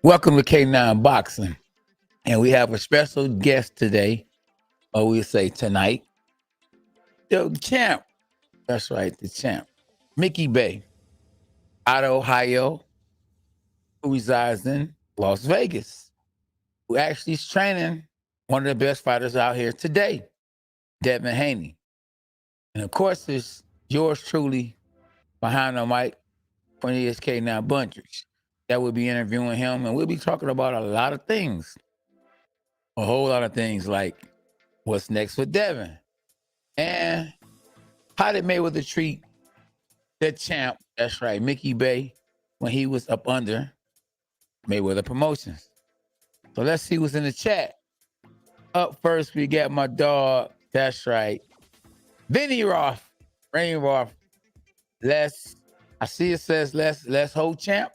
Welcome to K9 Boxing. And we have a special guest today, or we'll say tonight, the champ. That's right, the champ. Mickey Bey, out of Ohio, who resides in Las Vegas, who actually is training one of the best fighters out here today, Devin Haney. And of course, it's yours truly behind the mic, 20 years K9 Bunches. That will be interviewing him, and we'll be talking about a lot of things. A whole lot of things, like what's next for Devin and how did Mayweather treat the champ, that's right, Mickey Bey, when he was up under Mayweather Promotions. So let's see what's in the chat. Up first, we got my dog, that's right, Vinny Roth, Rain Roth. I see it says let's hold champ.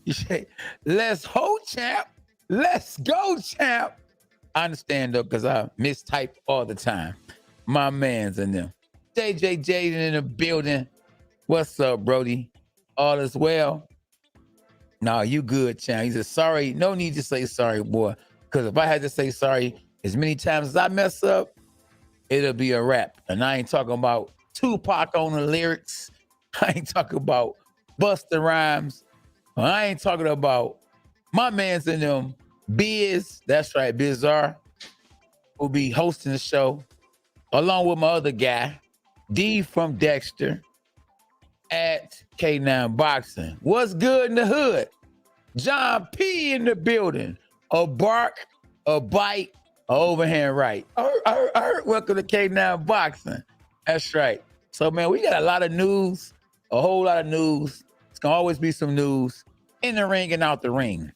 You say, let's hold champ. Let's go, champ. I understand though, because I mistype all the time. My man's in them. JJ Jaden in the building. What's up, Brody? All is well? No, you good, champ. He said, sorry. No need to say sorry, boy. Because if I had to say sorry as many times as I mess up, it'll be a wrap. And I ain't talking about Tupac on the lyrics. I ain't talking about Busta Rhymes. I ain't talking about my man's in them. Biz, that's right, Bizarre, will be hosting the show along with my other guy, D from Dexter at K9 Boxing. What's good in the hood? John P in the building. A bark, a bite, a overhand right. Welcome to K9 Boxing. That's right. So, man, we got a lot of news, a whole lot of news. It's going to always be some news in the ring and out the ring.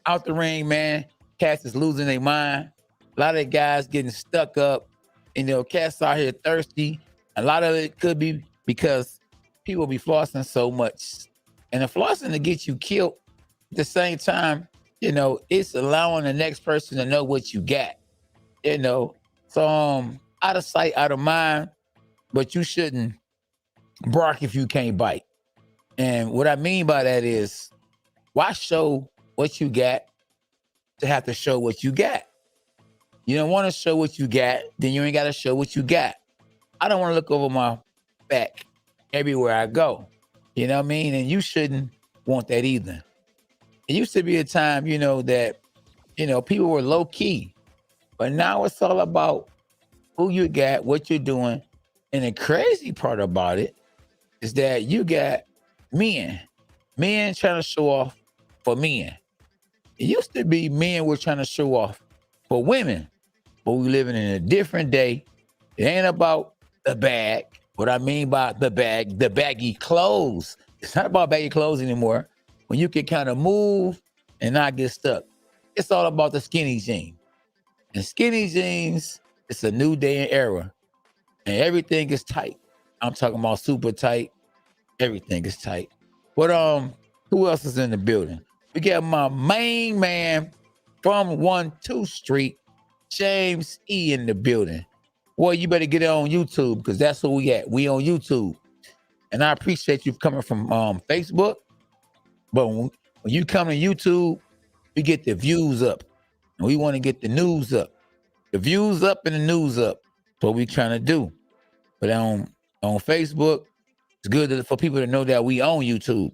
Out the ring, man, cats is losing their mind. A lot of the guys getting stuck up. You know, cats out here thirsty. A lot of it could be because people be flossing so much. And the flossing to get you killed at the same time, you know, it's allowing the next person to know what you got. You know, so out of sight, out of mind, but you shouldn't bark if you can't bite. And what I mean by that is, why show what you got to have to show what you got? You don't want to show what you got, then you ain't got to show what you got. I don't want to look over my back everywhere I go. You know what I mean? And you shouldn't want that either. It used to be a time, you know, that, you know, people were low key, but now it's all about who you got, what you're doing. And the crazy part about it is that you got men trying to show off for men. It used to be men were trying to show off for women, but we living in a different day. It ain't about the bag. What I mean by the bag, the baggy clothes. It's not about baggy clothes anymore. When you can kind of move and not get stuck. It's all about the skinny jean. And skinny jeans, it's a new day and era. And everything is tight. I'm talking about super tight. Everything is tight. But who else is in the building? We got my main man from 1-2 Street, James E in the building. Boy, you better get it on YouTube because that's where we at. We on YouTube. And I appreciate you coming from Facebook. But when you come to YouTube, we get the views up. And we want to get the news up. The views up and the news up. That's what we trying to do. But on Facebook, it's good for people to know that we on YouTube.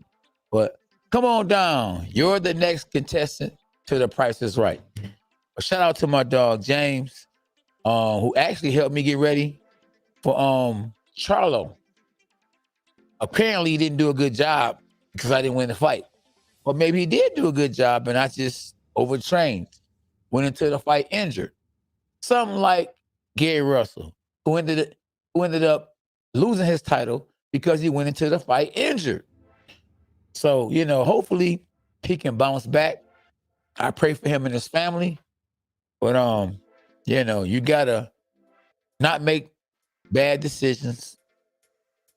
But come on down. You're the next contestant to The Price is Right. A shout out to my dog, James, who actually helped me get ready for Charlo. Apparently, he didn't do a good job because I didn't win the fight. Or maybe he did do a good job and I just overtrained. Went into the fight injured. Something like Gary Russell, who ended up losing his title because he went into the fight injured. So, you know, hopefully he can bounce back. I pray for him and his family. But, you know, you got to not make bad decisions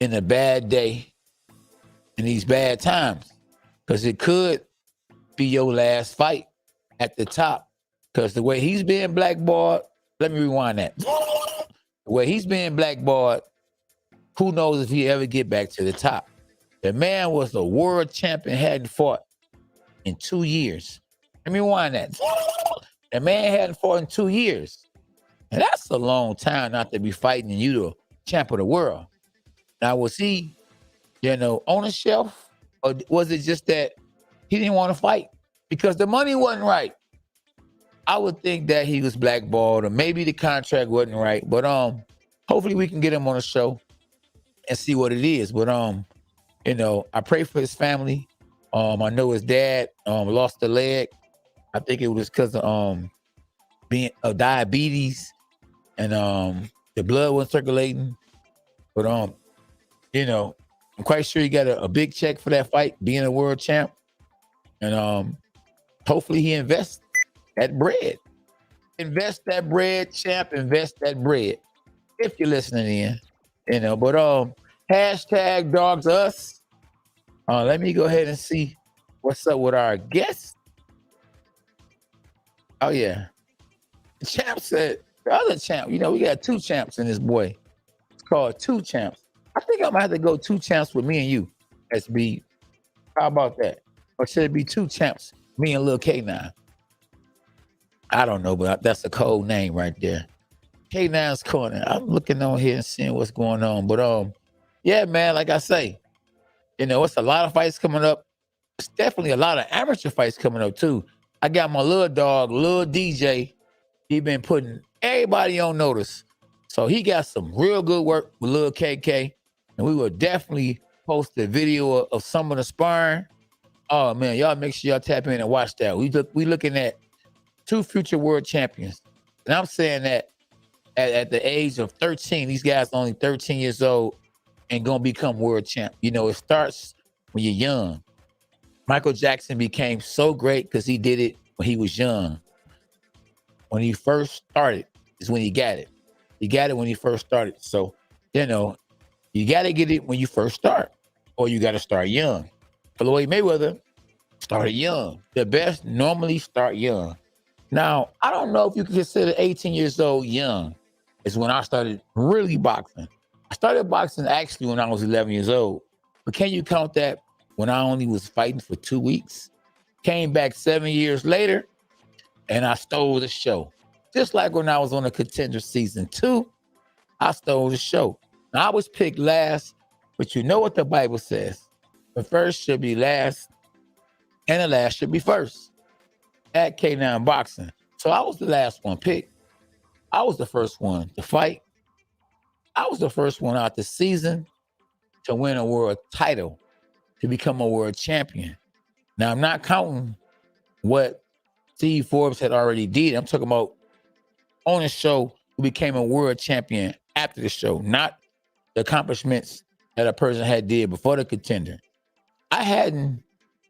in a bad day in these bad times. Because it could be your last fight at the top. Because the way he's being blackballed, let me rewind that. The way he's being blackballed, who knows if he ever get back to the top. The man was a world champion, hadn't fought in 2 years. Let me rewind that. The man hadn't fought in 2 years. And that's a long time not to be fighting and you the champ of the world. Now, was he, on the shelf? Or was it just that he didn't want to fight? Because the money wasn't right. I would think that he was blackballed or maybe the contract wasn't right. But hopefully we can get him on the show and see what it is. But I pray for his family. I know his dad lost a leg. I think it was because of being of diabetes and the blood wasn't circulating. But I'm quite sure he got a big check for that fight, being a world champ. And hopefully he invests that bread. Invest that bread, champ. Invest that bread. If you're listening in, But hashtag dogs us. Let me go ahead and see what's up with our guest. Oh yeah, the champ said the other champ. We got 2 champs in this boy. It's called 2 champs. I think I'm gonna have to go 2 champs with me and you. SB. How about that? Or should it be 2 champs? Me and Lil K9. I don't know, but that's a cold name right there. K9's corner. I'm looking on here and seeing what's going on. But yeah, man, like I say, it's a lot of fights coming up. It's definitely a lot of amateur fights coming up too. I got my little dog, Lil DJ. He been putting everybody on notice. So he got some real good work with Lil KK. And we will definitely post a video of some of the sparring. Oh man, y'all make sure y'all tap in and watch that. We looking at 2 future world champions. And I'm saying that at the age of 13, these guys are only 13 years old and gonna become world champ. It starts when you're young. Michael Jackson became so great because he did it when he was young. When he first started is when he got it. He got it when he first started. So, you got to get it when you first start, or you got to start young. Floyd Mayweather started young. The best normally start young. Now, I don't know if you can consider 18 years old young. Is when I started really boxing. I started boxing actually when I was 11 years old. But can you count that when I only was fighting for 2 weeks? Came back 7 years later, and I stole the show. Just like when I was on the Contender season 2, I stole the show. Now, I was picked last, but you know what the Bible says. The first should be last, and the last should be first. At K9 Boxing. So I was the last one picked. I was the first one to fight. I was the first one out the season to win a world title, to become a world champion. Now, I'm not counting what Steve Forbes had already did. I'm talking about on the show who became a world champion after the show, not the accomplishments that a person had did before the Contender. I hadn't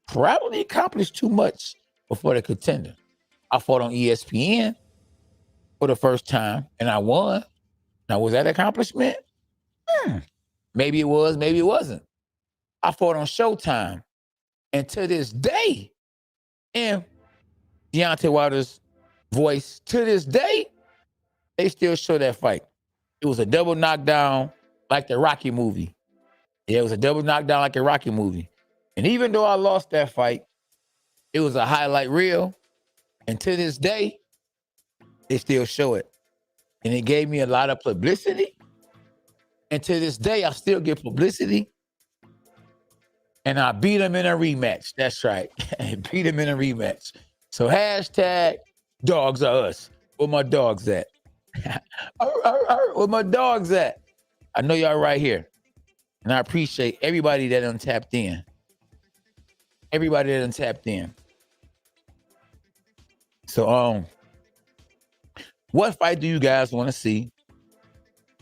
probably accomplished too much before the Contender. I fought on ESPN for the first time and I won. Now, was that an accomplishment? Maybe it was, maybe it wasn't. I fought on Showtime. And to this day, in Deontay Wilder's voice, to this day, they still show that fight. It was a double knockdown like the Rocky movie. Yeah, it was a double knockdown like a Rocky movie. And even though I lost that fight, it was a highlight reel. And to this day, they still show it. And it gave me a lot of publicity. And to this day, I still get publicity. And I beat him in a rematch. That's right. I beat him in a rematch. So hashtag dogs are us. Where my dogs at? Where my dogs at? I know y'all right here. And I appreciate everybody that done tapped in. Everybody that done tapped in. So what fight do you guys want to see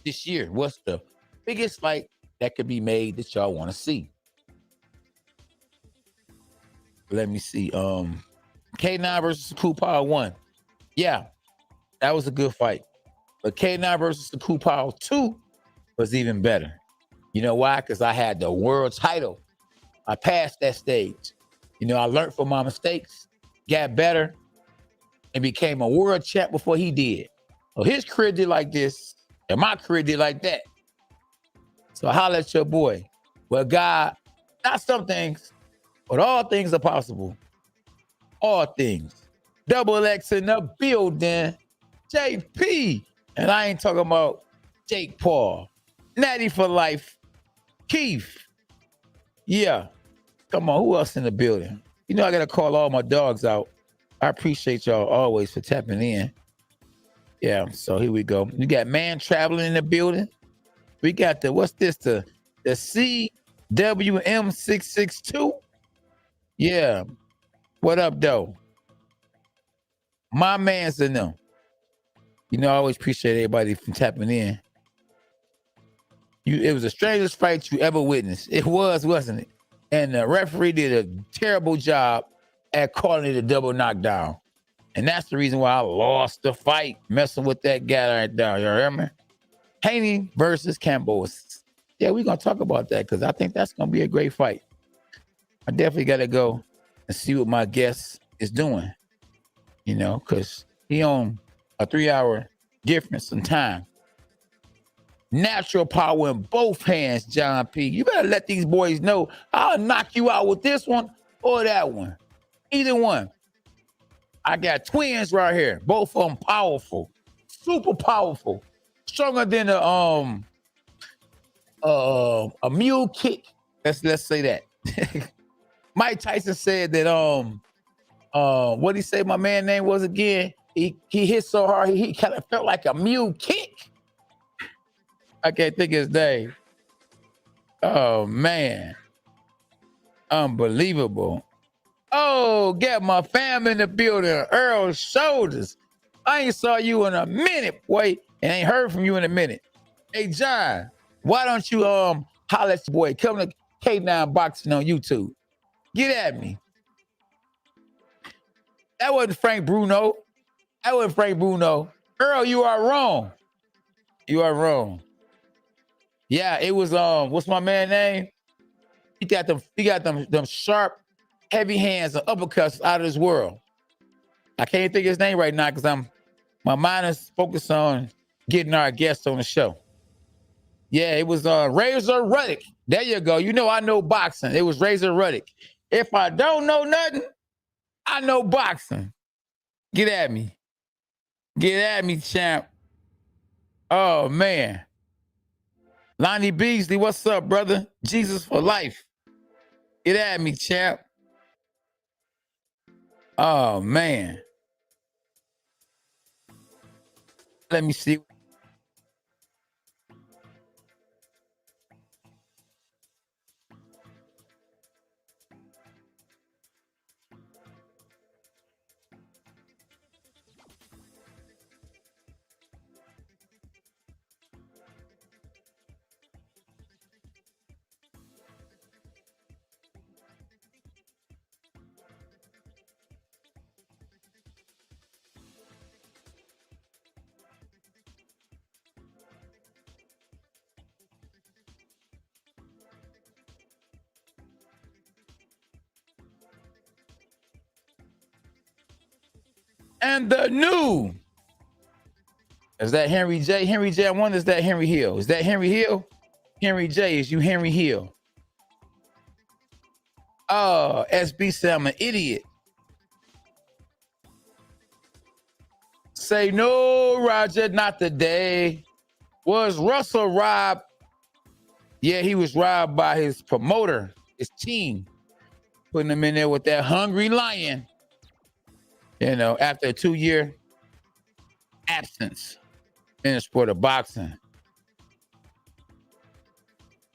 this year? What's the biggest fight that could be made that y'all want to see? Let me see. K9 versus Kupal 1. Yeah, that was a good fight. But K9 versus the Kupal 2 was even better. You know why? Because I had the world title. I passed that stage. I learned from my mistakes, got better, and became a world champ before he did. So his career did like this, and my career did like that. So holla at your boy. Well, God, not some things, but all things are possible all things. Double X in the building. JP. And I ain't talking about Jake Paul. Natty for life. Keith. Yeah. Come on, who else in the building? You know I gotta call all my dogs out. I appreciate y'all always for tapping in. Yeah, so here we go. We got Man Traveling in the building. We got the, what's this? The CWM662. Yeah. What up, though? My man's in them. You know, I always appreciate everybody from tapping in. It was the strangest fight you ever witnessed. It was, wasn't it? And the referee did a terrible job at calling it a double knockdown. And that's the reason why I lost the fight, messing with that guy right there. You hear me? Haney versus Campos. Yeah, we're going to talk about that because I think that's going to be a great fight. I definitely got to go and see what my guest is doing, you know, because he on a 3-hour difference in time. Natural power in both hands, John P. You better let these boys know I'll knock you out with this one or that one. Either one. I got twins right here. Both of them powerful. Super powerful. Stronger than a mule kick. Let's say that. Mike Tyson said that what did he say my man name was again? He hit so hard he kind of felt like a mule kick. I can't think his name. Oh man. Unbelievable. Oh, get my fam in the building. Earl Shoulders. I ain't saw you in a minute, boy, and ain't heard from you in a minute. Hey John, why don't you holler at your boy? Come to K9 Boxing on YouTube. Get at me. That wasn't Frank Bruno. That wasn't Frank Bruno. Earl, you are wrong. You are wrong. Yeah, it was what's my man name? He got them sharp, heavy hands and uppercuts out of this world. I can't think of his name right now because my mind is focused on getting our guests on the show. Yeah, it was Razor Ruddock. There you go. You know I know boxing. It was Razor Ruddock. If I don't know nothing, I know boxing. Get at me. Get at me, champ. Oh man. Lonnie Beasley, what's up, brother? Jesus for life. Get at me, champ. Oh, man. Let me see. And the new. Is that Henry J? Henry J, I wonder, is that Henry Hill? Is that Henry Hill? Henry J, is you Henry Hill? Oh, SB said I'm an idiot. Say no, Roger, not today. Was Russell robbed? Yeah, he was robbed by his promoter, his team, putting him in there with that hungry lion. You know, after a 2-year absence in the sport of boxing.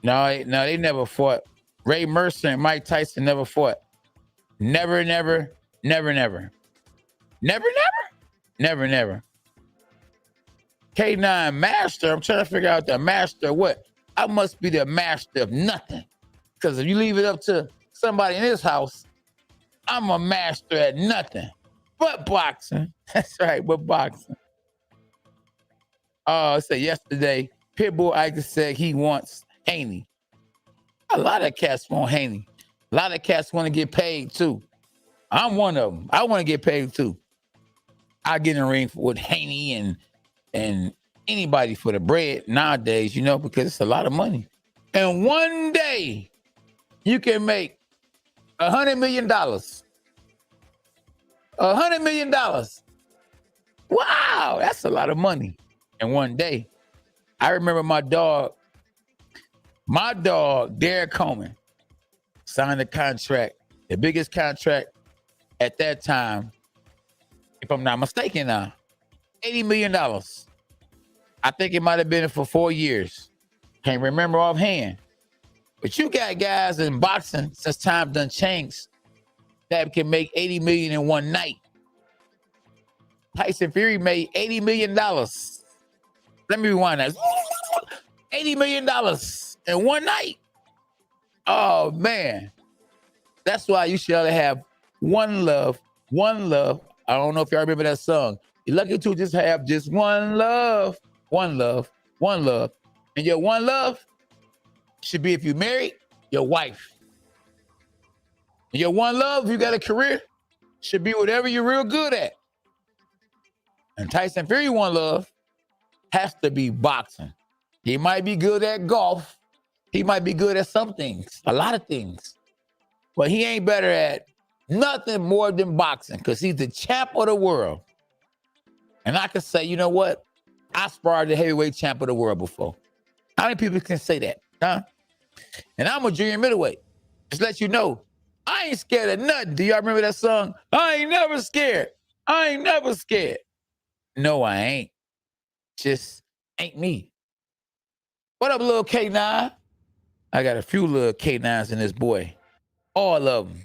No, they never fought. Ray Mercer and Mike Tyson never fought. Never, never, never, never. Never, never? Never, never. K9 master, I'm trying to figure out the master of what? I must be the master of nothing. Because if you leave it up to somebody in this house, I'm a master at nothing. But boxing. That's right, but boxing. I said yesterday, Pitbull Ike said he wants Haney. A lot of cats want Haney. A lot of cats want to get paid too. I'm one of them. I want to get paid too. I get in the ring with Haney and anybody for the bread nowadays, you know, because it's a lot of money. And one day you can make $100 million. $100 million. Wow, that's a lot of money in one day. I remember my dog, Derek Coleman, signed a contract, the biggest contract at that time, if I'm not mistaken now, $80 million. I think it might have been for 4 years. Can't remember offhand. But you got guys in boxing since time done changed that can make $80 million in one night. Tyson Fury made $80 million. Let me rewind that. $80 million in one night. Oh, man. That's why you should have one love, one love. I don't know if y'all remember that song. You're lucky to just have just one love, one love, one love. And your one love should be, if you're married, your wife. And your one love, if you got a career, should be whatever you're real good at. And Tyson Fury one love has to be boxing. He might be good at golf. He might be good at some things, a lot of things. But he ain't better at nothing more than boxing because he's the champ of the world. And I can say, you know what? I sparred the heavyweight champ of the world before. How many people can say that, huh? And I'm a junior middleweight. Just let you know, I ain't scared of nothing. Do y'all remember that song? I ain't never scared. I ain't never scared. No, I ain't. Just ain't me. What up, little K9? I got a few little K9s in this boy. All of them.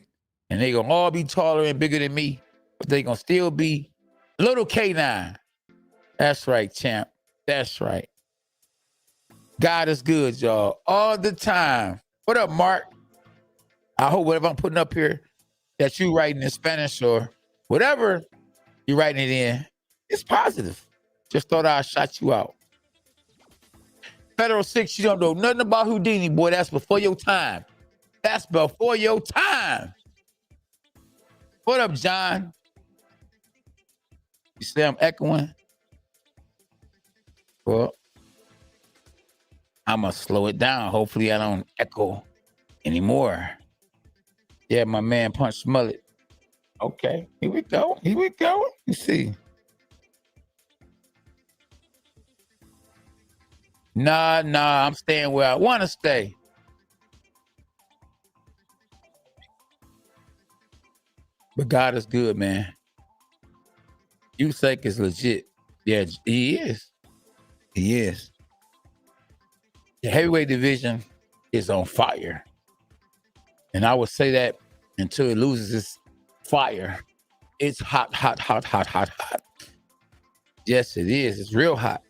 And they gonna all be taller and bigger than me, but they gonna still be little K9. That's right, champ. That's right. God is good, y'all. All the time. What up, Mark? I hope whatever I'm putting up here that you writing in Spanish or whatever you're writing it in, it's positive. Just thought I'd shout you out. Federal 6, you don't know nothing about Houdini, boy. That's before your time. That's before your time. What up, John? You say I'm echoing? Well, I'm going to slow it down. Hopefully I don't echo anymore. Yeah, my man Punch Mullet. Okay, here we go. Here we go. Let's see. Nah, I'm staying where I want to stay. But God is good, man. Usyk is legit. Yeah, he is. He is. The heavyweight division is on fire. And I would say that until it loses its fire. It's hot, hot, hot, hot, hot, hot. Yes, it is. It's real hot.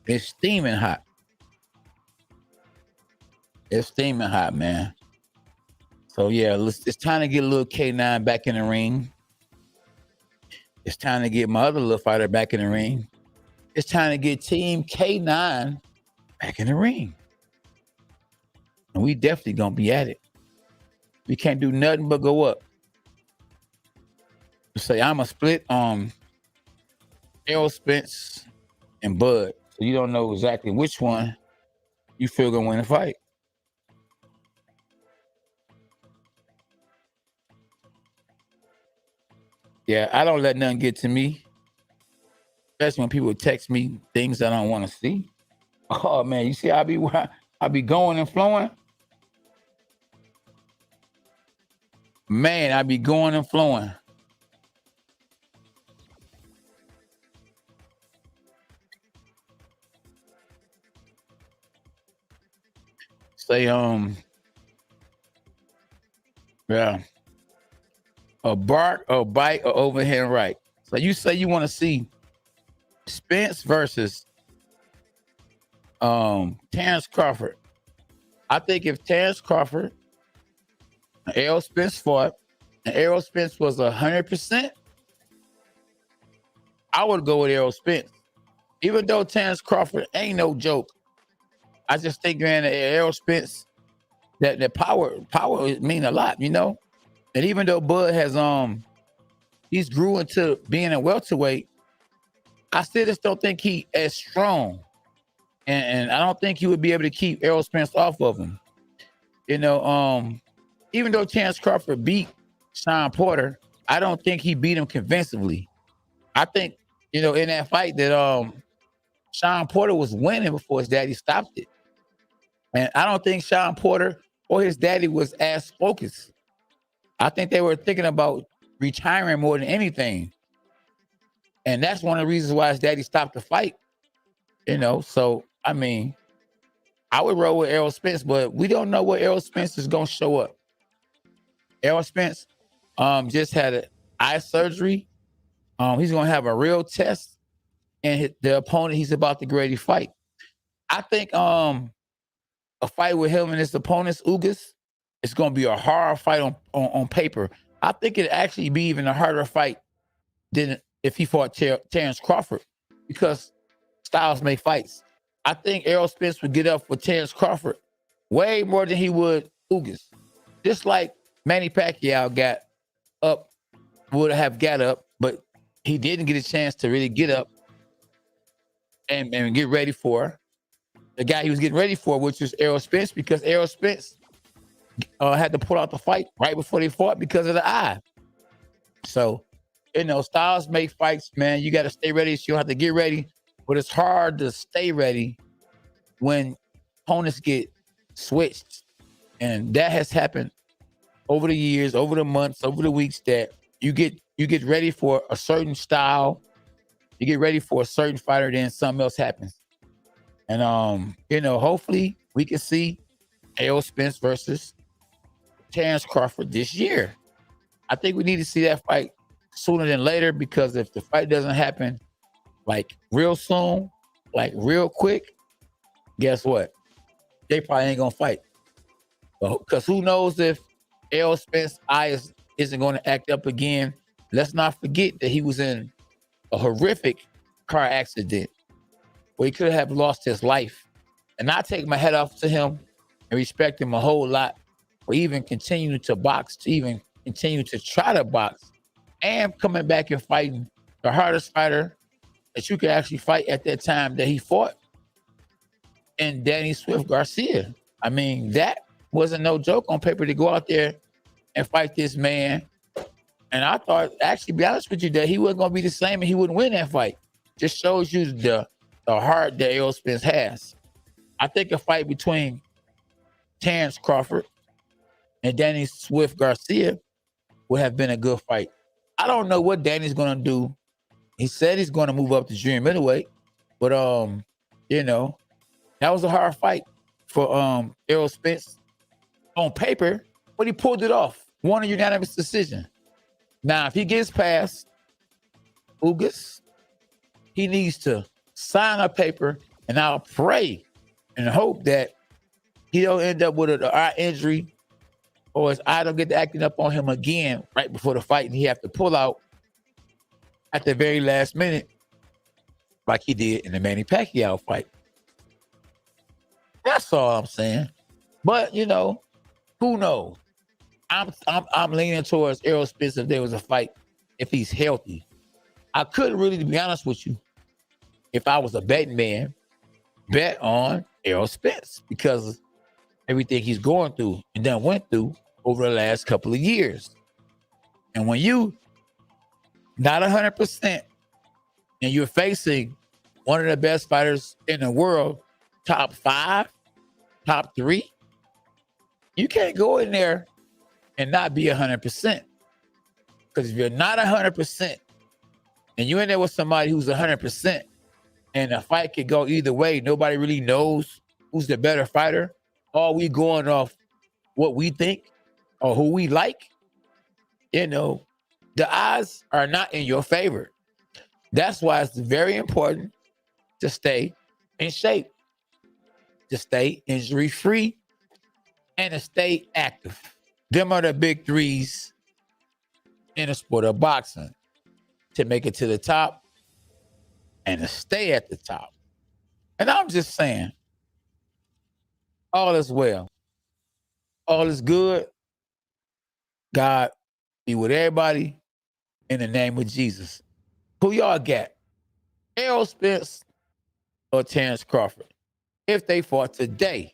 It's steaming hot. It's steaming hot, man. So, yeah, it's time to get a little K9 back in the ring. It's time to get my other little fighter back in the ring. It's time to get Team K9 back in the ring. And we definitely going to be at it. We can't do nothing but go up. Say, I'm a split Errol Spence and Bud. So you don't know exactly which one you feel going to win the fight. Yeah, I don't let nothing get to me. Especially when people text me things I don't want to see. Oh, man, you see I be going and flowing? Man, I be going and flowing. Say, yeah. A bark, a bite, or overhand right. So you say you want to see Spence versus Terrence Crawford. I think if Terrence Crawford and Errol Spence fought, and Errol Spence was 100%, I would go with Errol Spence. Even though Terrence Crawford ain't no joke, I just think, man, Errol Spence, that power mean a lot, you know. And even though Bud has he's grew into being a welterweight, I still just don't think he as strong, and I don't think he would be able to keep Errol Spence off of him. You know, even though Terrence Crawford beat Sean Porter, I don't think he beat him convincingly. I think, in that fight that Sean Porter was winning before his daddy stopped it. And I don't think Sean Porter or his daddy was as focused. I think they were thinking about retiring more than anything. And that's one of the reasons why his daddy stopped the fight. So I mean, I would roll with Errol Spence, but we don't know what Errol Spence is gonna show up. Errol Spence just had an eye surgery. He's gonna have a real test, and the opponent he's about to get ready to fight. I think a fight with him and his opponents, Ugas, it's gonna be a hard fight on paper. I think it'd actually be even a harder fight than if he fought Terrence Crawford, because styles make fights. I think Errol Spence would get up for Terrence Crawford way more than he would Ugas. Just like Manny Pacquiao would have got up, but he didn't get a chance to really get up and get ready for the guy he was getting ready for, which was Errol Spence, because Errol Spence had to pull out the fight right before they fought because of the eye. So, styles make fights, man. You got to stay ready. So you have to get ready, but it's hard to stay ready when opponents get switched. And that has happened over the years, over the months, over the weeks, that you get ready for a certain style, you get ready for a certain fighter, then something else happens. And hopefully we can see Errol Spence versus Terrence Crawford this year. I think we need to see that fight sooner than later, because if the fight doesn't happen like real soon, like real quick, guess what? They probably ain't gonna fight. Because who knows if Errol Spence's eye isn't going to act up again. Let's not forget that he was in a horrific car accident where he could have lost his life. And I take my head off to him and respect him a whole lot for even continuing to box, to even continue to try to box, and coming back and fighting the hardest fighter that you could actually fight at that time that he fought, and Danny Swift Garcia. I mean, that wasn't no joke on paper, to go out there and fight this man. And I thought, actually, be honest with you, that he wasn't going to be the same and he wouldn't win that fight. Just shows you the heart that Errol Spence has. I think a fight between Terrence Crawford and Danny Swift Garcia would have been a good fight. I don't know what Danny's going to do. He said he's going to move up to junior middleweight, but that was a hard fight for Errol Spence on paper, but he pulled it off. Won a unanimous decision. Now, if he gets past Ugas, he needs to sign a paper, and I'll pray and hope that he don't end up with an eye injury, or his eye don't get to acting up on him again right before the fight, and he have to pull out at the very last minute, like he did in the Manny Pacquiao fight. That's all I'm saying. But who knows? I'm leaning towards Errol Spence if there was a fight, if he's healthy. I couldn't really, to be honest with you, if I was a betting man, bet on Errol Spence because of everything he's going through and then went through over the last couple of years. And when you not 100% and you're facing one of the best fighters in the world, top 5, top 3, you can't go in there and not be 100%. Because if you're not 100% and you're in there with somebody who's 100%, and the fight could go either way, nobody really knows who's the better fighter. All we going off what we think or who we like, the odds are not in your favor. That's why it's very important to stay in shape, to stay injury-free, and to stay active. Them are the big threes in the sport of boxing to make it to the top and to stay at the top. And I'm just saying, all is well. All is good. God be with everybody in the name of Jesus. Who y'all got? Errol Spence or Terrence Crawford? If they fought today.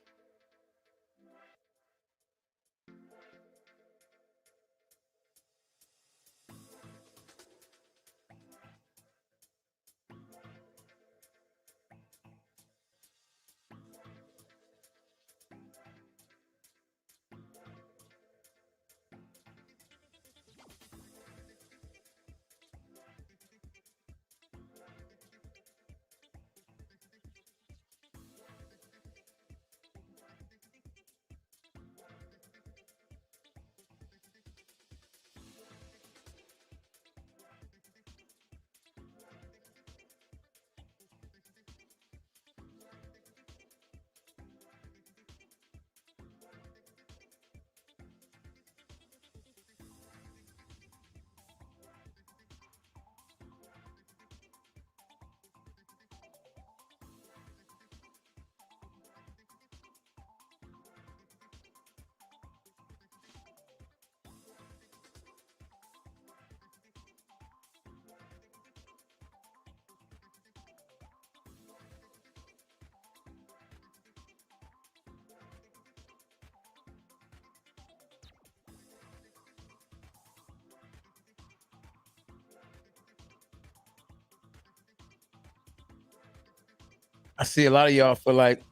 I see a lot of y'all feel like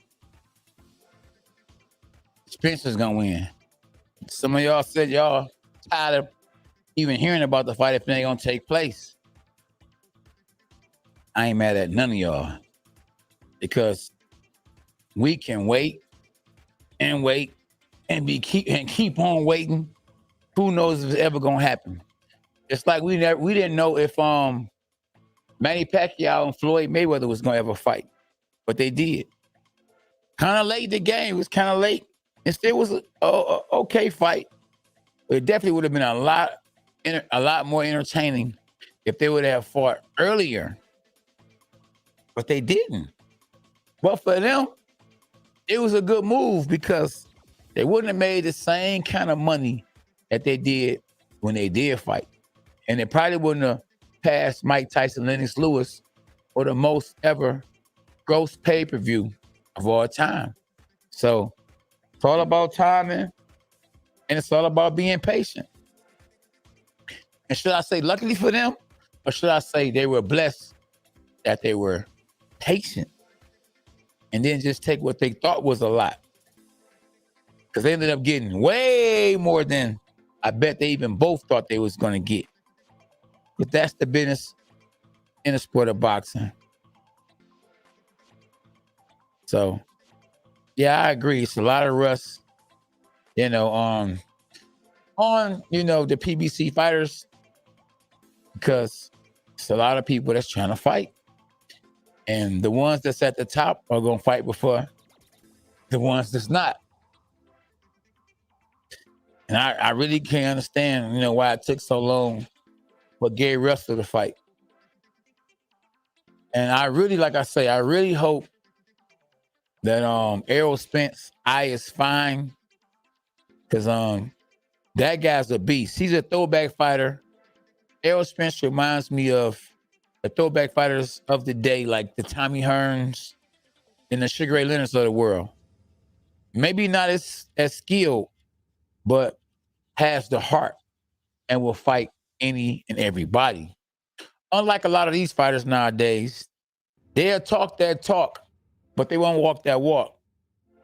Spence is gonna win. Some of y'all said y'all tired of even hearing about the fight if it ain't gonna take place. I ain't mad at none of y'all because we can wait and wait and keep on waiting. Who knows if it's ever gonna happen? It's like we didn't know if Manny Pacquiao and Floyd Mayweather was gonna ever fight, but they did. Kind of late in the game. It was kind of late. It still was a okay fight. But it definitely would have been a lot more entertaining if they would have fought earlier. But they didn't. But for them, it was a good move because they wouldn't have made the same kind of money that they did when they did fight. And it probably wouldn't have passed Mike Tyson, Lennox Lewis, for the most ever gross pay-per-view of all time. So it's all about timing and it's all about being patient. And should I say luckily for them, or should I say they were blessed that they were patient and then just take what they thought was a lot? Because they ended up getting way more than I bet they even both thought they was going to get. But that's the business in the sport of boxing. So, yeah, I agree. It's a lot of rust, on the PBC fighters, because it's a lot of people that's trying to fight. And the ones that's at the top are going to fight before the ones that's not. And I really can't understand, why it took so long for Gary Russell to fight. And I really, like I say, I really hope that Errol Spence eye is fine, because that guy's a beast. He's a throwback fighter. Errol Spence reminds me of the throwback fighters of the day, like the Tommy Hearns and the Sugar Ray Leonards of the world. Maybe not as skilled, but has the heart and will fight any and everybody. Unlike a lot of these fighters nowadays, they'll talk that talk, but they won't walk that walk.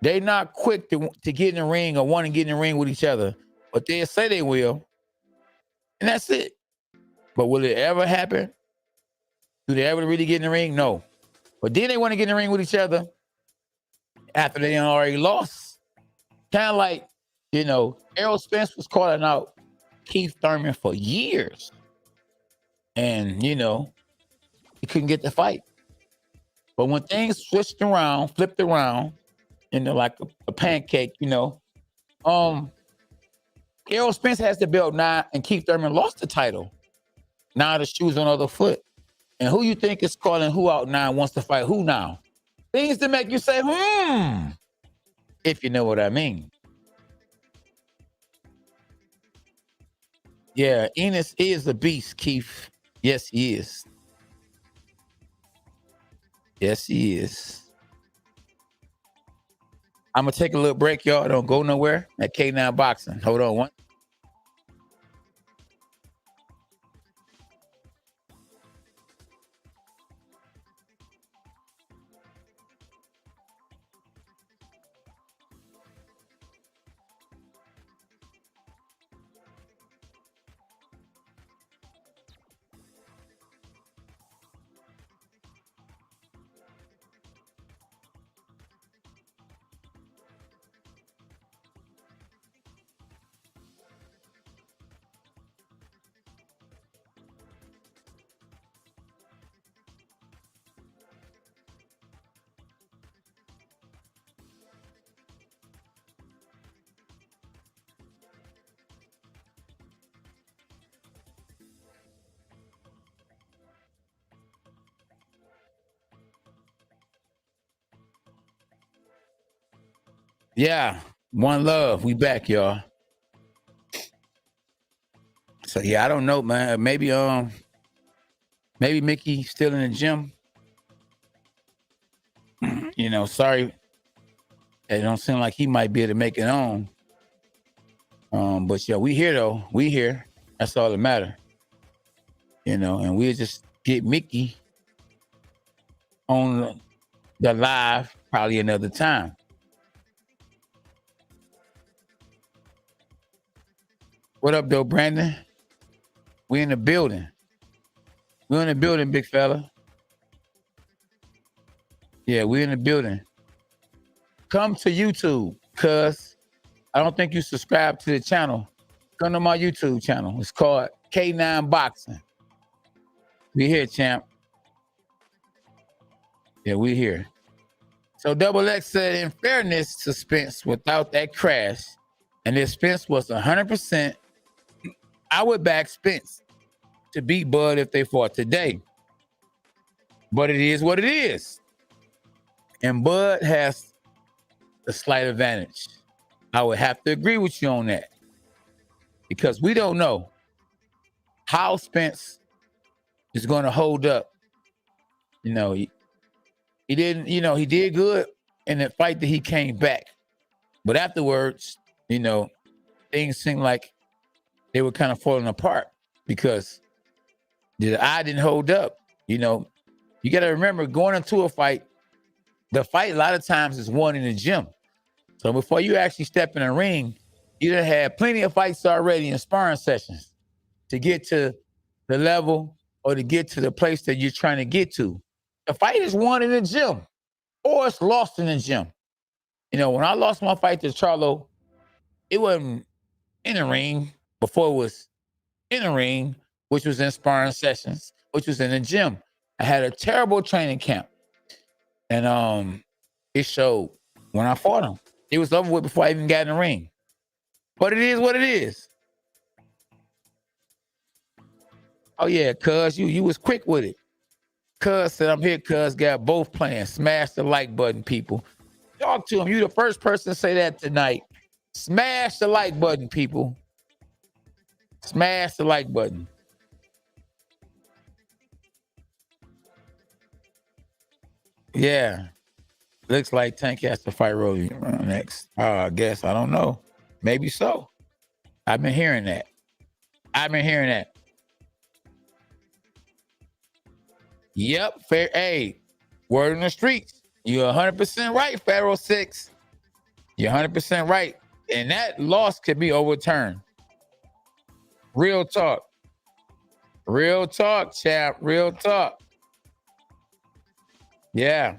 They're not quick to get in the ring or want to get in the ring with each other, but they'll say they will, and that's it. But will it ever happen? Do they ever really get in the ring? No. But then they want to get in the ring with each other after they already lost. Kind of like, Errol Spence was calling out Keith Thurman for years. And, he couldn't get the fight. But when things flipped around, like a pancake, Errol Spence has the belt now, and Keith Thurman lost the title. Now the shoe's on the other foot. And who you think is calling who out now and wants to fight who now? Things to make you say, if you know what I mean. Yeah, Enos is a beast, Keith. Yes, he is. Yes, he is. I'm going to take a little break, y'all. Don't go nowhere at K9 Boxing. Hold on one. Yeah, one love. We back, y'all. So yeah, I don't know, man. Maybe Mickey still in the gym. Sorry. It don't seem like he might be able to make it on. But yeah, we here though. We here. That's all that matter. And we'll just get Mickey on the live probably another time. What up, though, Brandon? We in the building. We're in the building, big fella. Yeah, we're in the building. Come to YouTube, cuz I don't think you subscribe to the channel. Come to my YouTube channel. It's called K9 Boxing. We here, champ. Yeah, we here. So Double X said, in fairness to Spence, without that crash, and if Spence was 100%, I would back Spence to beat Bud if they fought today. But it is what it is. And Bud has a slight advantage. I would have to agree with you on that. Because we don't know how Spence is going to hold up. You know, he didn't, you know, he did good in the fight that he came back. But afterwards, you know, things seemed like they were kind of falling apart because the eye didn't hold up. You know, you got to remember, going into a fight, the fight a lot of times is won in the gym. So before you actually step in a ring, you done had plenty of fights already in sparring sessions to get to the level or to get to the place that you're trying to get to. The fight is won in the gym or it's lost in the gym. You know, when I lost my fight to Charlo, it wasn't in the ring before it was in the ring, which was in sparring sessions, which was in the gym. I had a terrible training camp. And it showed when I fought him. It was over with before I even got in the ring. But it is what it is. Oh yeah, cuz you was quick with it. Cuz said, I'm here, cuz got both plans. Smash the like button, people. Talk to him. You the first person to say that tonight. Smash the like button, people. Smash the like button. Yeah. Looks like Tank has to fight Roly next. I guess. I don't know. Maybe so. I've been hearing that. Yep. Fair. Hey, word in the streets. You're 100% right, Pharaoh 6. You're 100% right. And that loss could be overturned. Real talk. Real talk, chap. Real talk. Yeah.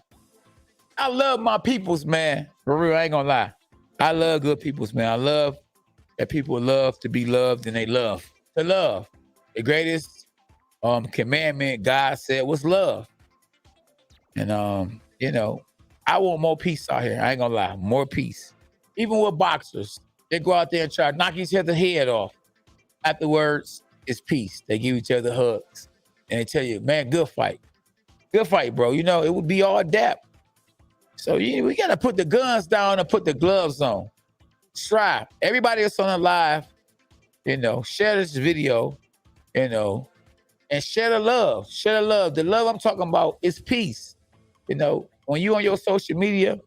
I love my peoples, man. For real, I ain't gonna lie. I love good peoples, man. I love that people love to be loved and they love to love. The greatest commandment God said was love. And you know, I want more peace out here. I ain't gonna lie, more peace. Even with boxers, they go out there and try to knock each other's head off. Afterwards, it's peace. They give each other hugs and they tell you, man, good fight, bro. You know, it would be all dap. So we got to put the guns down and put the gloves on. Strive. Everybody that's on the live, you know, share this video, you know, and share the love. Share the love. The love I'm talking about is peace. You know, when you on your social media,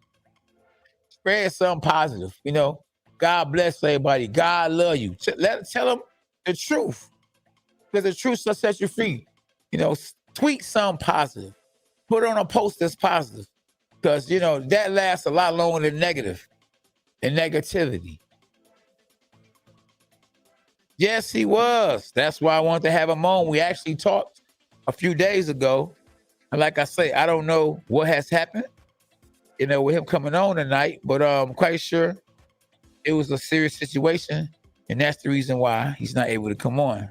spread something positive. You know, God bless everybody. God love you. Tell them the truth, because the truth will set you free. You know, tweet something positive. Put on a post that's positive. Because, you know, that lasts a lot longer than negative and negativity. Yes, he was. That's why I wanted to have him on. We actually talked a few days ago. And like I say, I don't know what has happened, you know, with him coming on tonight, but I'm quite sure it was a serious situation. And that's the reason why he's not able to come on.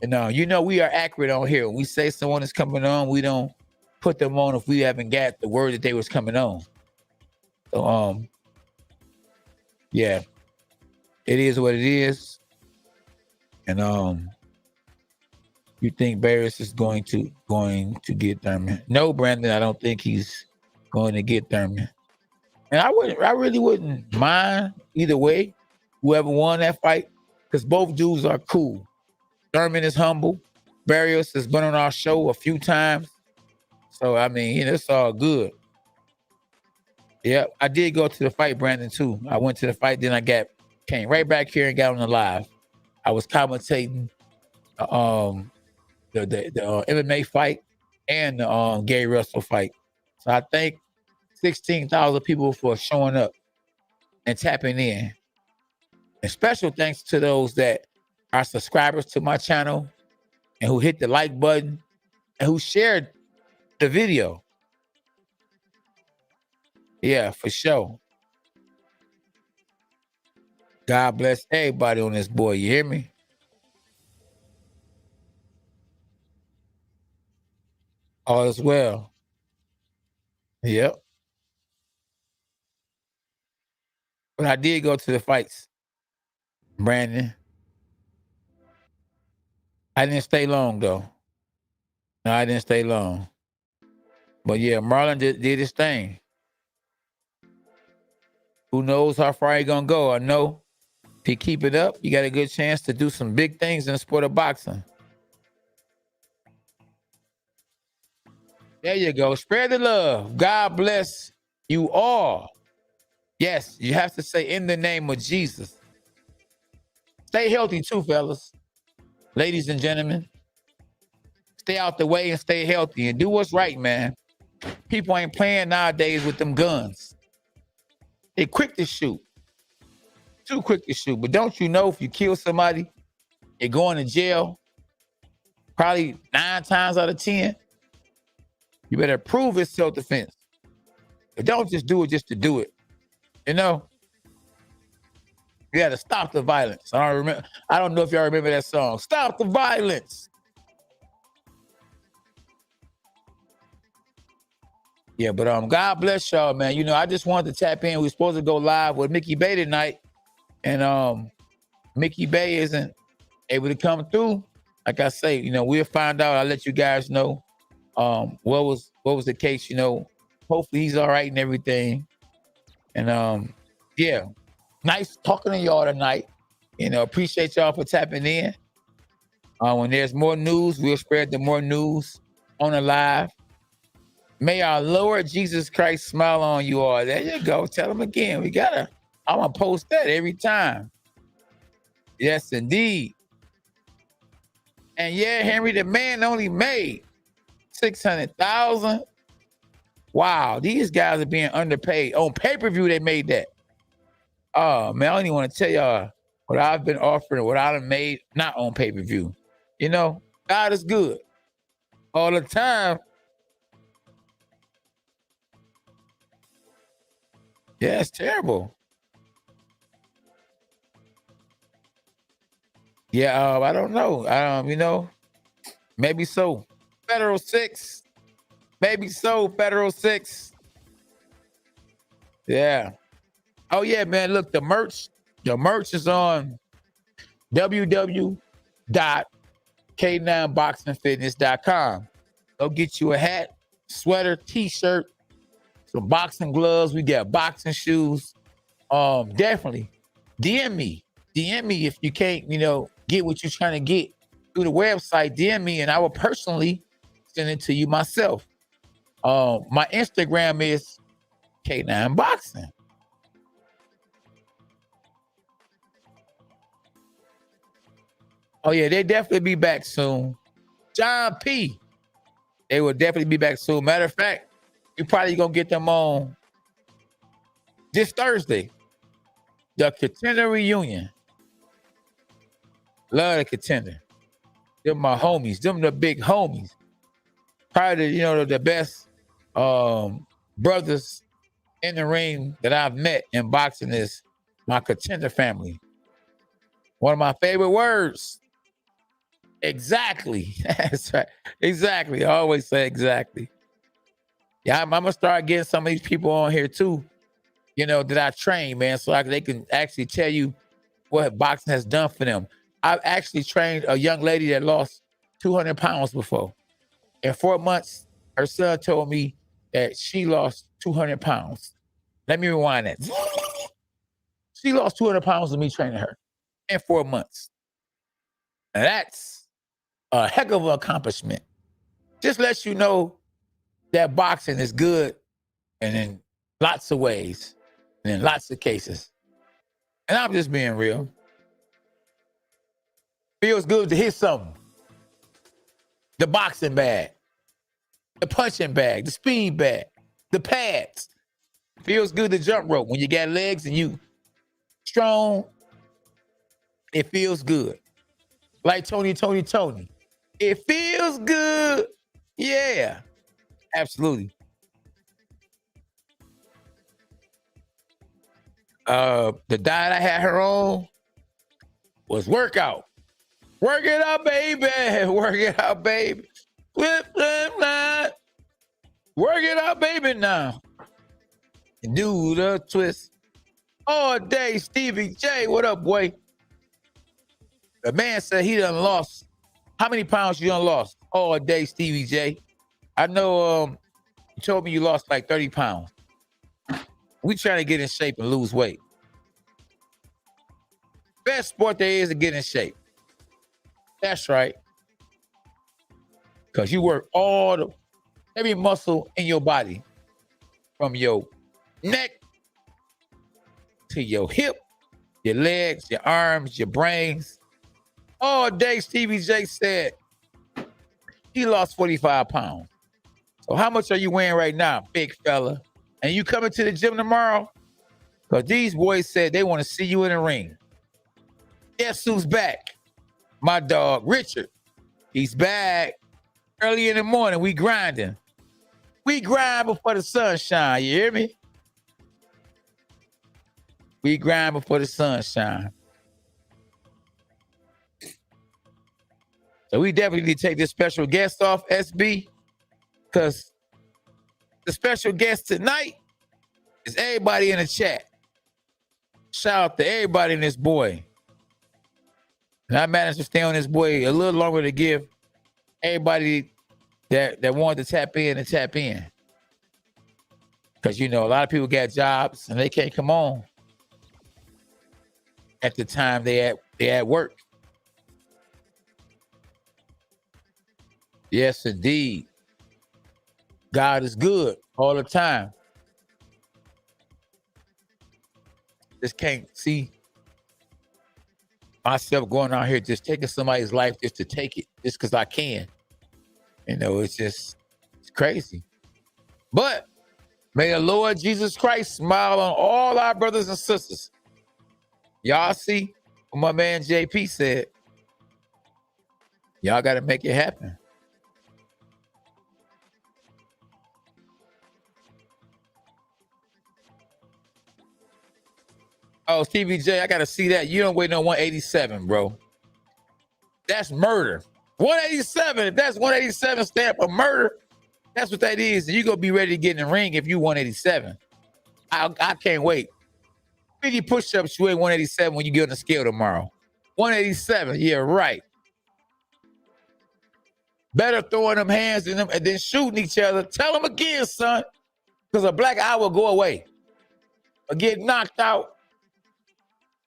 And you know, we are accurate on here. When we say someone is coming on, we don't put them on if we haven't got the word that they was coming on. So yeah, it is what it is. And you think Barris is going to get Thurman? No, Brandon, I don't think he's going to get Thurman. And I really wouldn't mind either way, whoever won that fight, because both dudes are cool. Thurman is humble. Barrios has been on our show a few times. So, I mean, you know, it's all good. Yeah, I did go to the fight, Brandon, too. I went to the fight, then I came right back here and got on the live. I was commentating the MMA fight and the Gary Russell fight. So I thank 16,000 people for showing up and tapping in. And special thanks to those that are subscribers to my channel and who hit the like button and who shared the video. Yeah, for sure. God bless everybody on this board. You hear me? All is well. Yep. But I did go to the fights, Brandon. I didn't stay long though. No, I didn't stay long. But yeah, Marlon did his thing. Who knows how far he gonna go? I know if he keep it up, you got a good chance to do some big things in the sport of boxing. There you go. Spread the love. God bless you all. Yes, you have to say in the name of Jesus. Stay healthy too, fellas. Ladies and gentlemen. Stay out the way and stay healthy and do what's right, man. People ain't playing nowadays with them guns. They quick to shoot. Too quick to shoot. But don't you know if you kill somebody, you're going to jail probably 9 times out of 10. You better prove it's self-defense. But don't just do it just to do it. You know? You got to stop the violence. I don't know if y'all remember that song. Stop the violence. Yeah, but God bless y'all, man. You know, I just wanted to tap in. We were supposed to go live with Mickey Bey tonight. And Mickey Bey isn't able to come through. Like I say, you know, we'll find out. I'll let you guys know what was the case, you know. Hopefully he's all right and everything. And yeah, nice talking to y'all tonight. You know, appreciate y'all for tapping in. When there's more news, we'll spread the more news on the live. May our Lord Jesus Christ smile on you all. There you go. Tell them again. I'm gonna post that every time. Yes, indeed. And yeah, Henry, the man only made 600,000. Wow, these guys are being underpaid. On pay-per-view, they made that. Oh man, I don't even want to tell y'all what I've been offering, what I've made, not on pay-per-view. You know, God is good all the time. Yeah, it's terrible. Yeah, I don't know. You know, maybe so. Federal 6. Maybe so, Federal 6. Yeah. Oh, yeah, man. Look, the merch is on www.k9boxingfitness.com. Go get you a hat, sweater, t-shirt, some boxing gloves. We got boxing shoes. Definitely DM me if you can't, you know, get what you're trying to get through the website. DM me and I will personally send it to you myself. My Instagram is K9 Boxing. Oh yeah, they definitely be back soon. John P. They will definitely be back soon. Matter of fact, you probably gonna get them on this Thursday. The Contender Reunion. Love the Contender. Them my homies. Them the big homies. Probably, you know, the best brothers in the ring that I've met in boxing is my Contender family. One of my favorite words. Exactly. That's right. Exactly. I always say exactly. Yeah, I'm gonna start getting some of these people on here too, you know, that I train, man, so they can actually tell you what boxing has done for them. I've actually trained a young lady that lost 200 pounds before. In 4 months, her son told me that she lost 200 pounds. Let me rewind that. She lost 200 pounds with me training her in 4 months. And that's a heck of an accomplishment. Just lets you know that boxing is good and in lots of ways and in lots of cases. And I'm just being real. Feels good to hit something. The boxing bag, the punching bag, the speed bag. The pads. Feels good to jump rope. When you got legs and you strong, it feels good. Like Tony. It feels good. Yeah, absolutely. The diet I had her on was workout. Work it out, baby. Work it out, baby. Flip, flip. Work it out, baby, now. Do the twist. All day, Stevie J. What up, boy? The man said he done lost. How many pounds you done lost? All day, Stevie J. I know you told me you lost like 30 pounds. We trying to get in shape and lose weight. Best sport there is to get in shape. That's right. Because you work every muscle in your body, from your neck to your hip, your legs, your arms, your brains. All day, Stevie J said he lost 45 pounds. So how much are you weighing right now, big fella? And you coming to the gym tomorrow? Because these boys said they want to see you in the ring. Guess who's back? My dog, Richard. He's back. Early in the morning, we grinding. We grind before the sun shine. You hear me? We grind before the sun shine. So we definitely need to take this special guest off, SB, because the special guest tonight is everybody in the chat. Shout out to everybody in this boy. And I managed to stay on this boy a little longer to give everybody that wanted to tap in and tap in. Because, you know, a lot of people got jobs and they can't come on at the time they at work. Yes, indeed. God is good all the time. Just can't see myself going out here just taking somebody's life just to take it, just because I can. You know, it's crazy. But may the Lord Jesus Christ smile on all our brothers and sisters. Y'all see what my man JP said. Y'all got to make it happen. Oh, Stevie J, I got to see that. You don't wait on 187, bro. That's murder. 187, if that's 187 stand for murder, that's what that is. And you're going to be ready to get in the ring if you 187. I can't wait. 50 push-ups, you ain't 187 when you get on the scale tomorrow. 187, yeah, right. Better throwing them hands in them and then shooting each other. Tell them again, son, because a black eye will go away. Or get knocked out,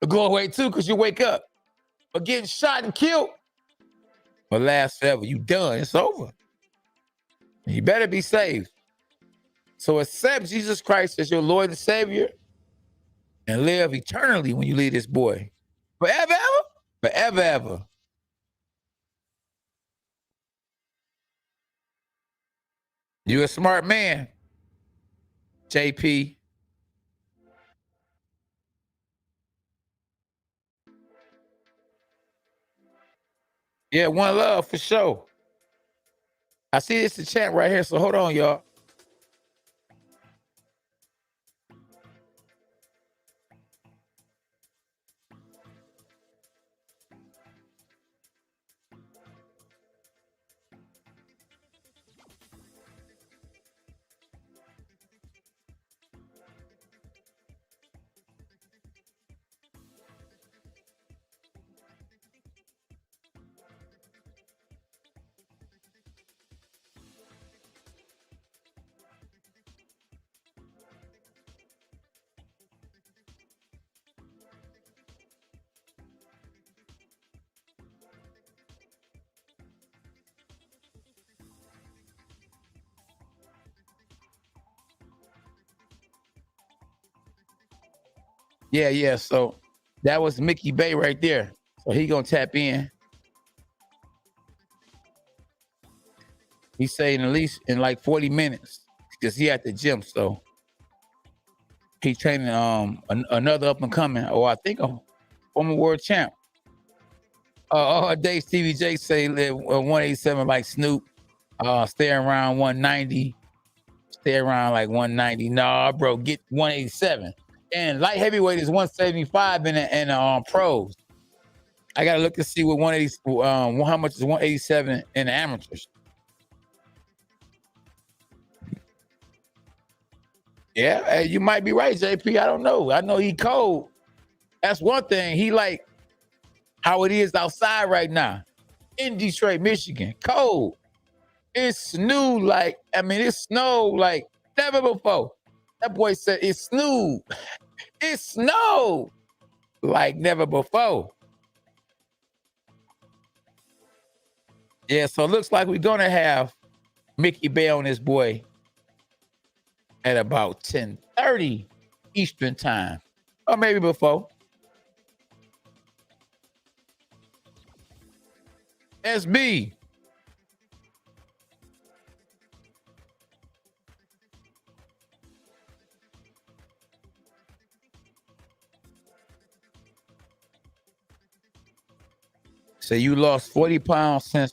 will go away too because you wake up. But getting shot and killed will last forever. You done. It's over. And you better be saved. So accept Jesus Christ as your Lord and Savior and live eternally when you leave this boy. Forever, ever? Forever, ever. You a smart man, JP. Yeah, one love for sure. I see this in chat right here, so hold on, y'all. Yeah. So that was Mickey Bey right there. So he gonna tap in. He's saying at least in like 40 minutes. because he at the gym. So he's training another up and coming, or I think a former world champ. Dave Stevie J say live 187 like Snoop. Stay around 190. Stay around like 190. Nah, bro, get 187. And light heavyweight is 175 in the pros. I gotta look to see what 180 how much is 187 in the amateurs. Yeah, hey, you might be right, JP. I don't know. I know he cold. That's one thing. He like how it is outside right now in Detroit, Michigan. Cold. It's new like, I mean, it snowed like never before. That boy said it snowed. It snowed like never before. Yeah, so it looks like we're gonna have Mickey Bey on this boy at about 10:30 Eastern time, or maybe before. SB. So you lost 40 pounds since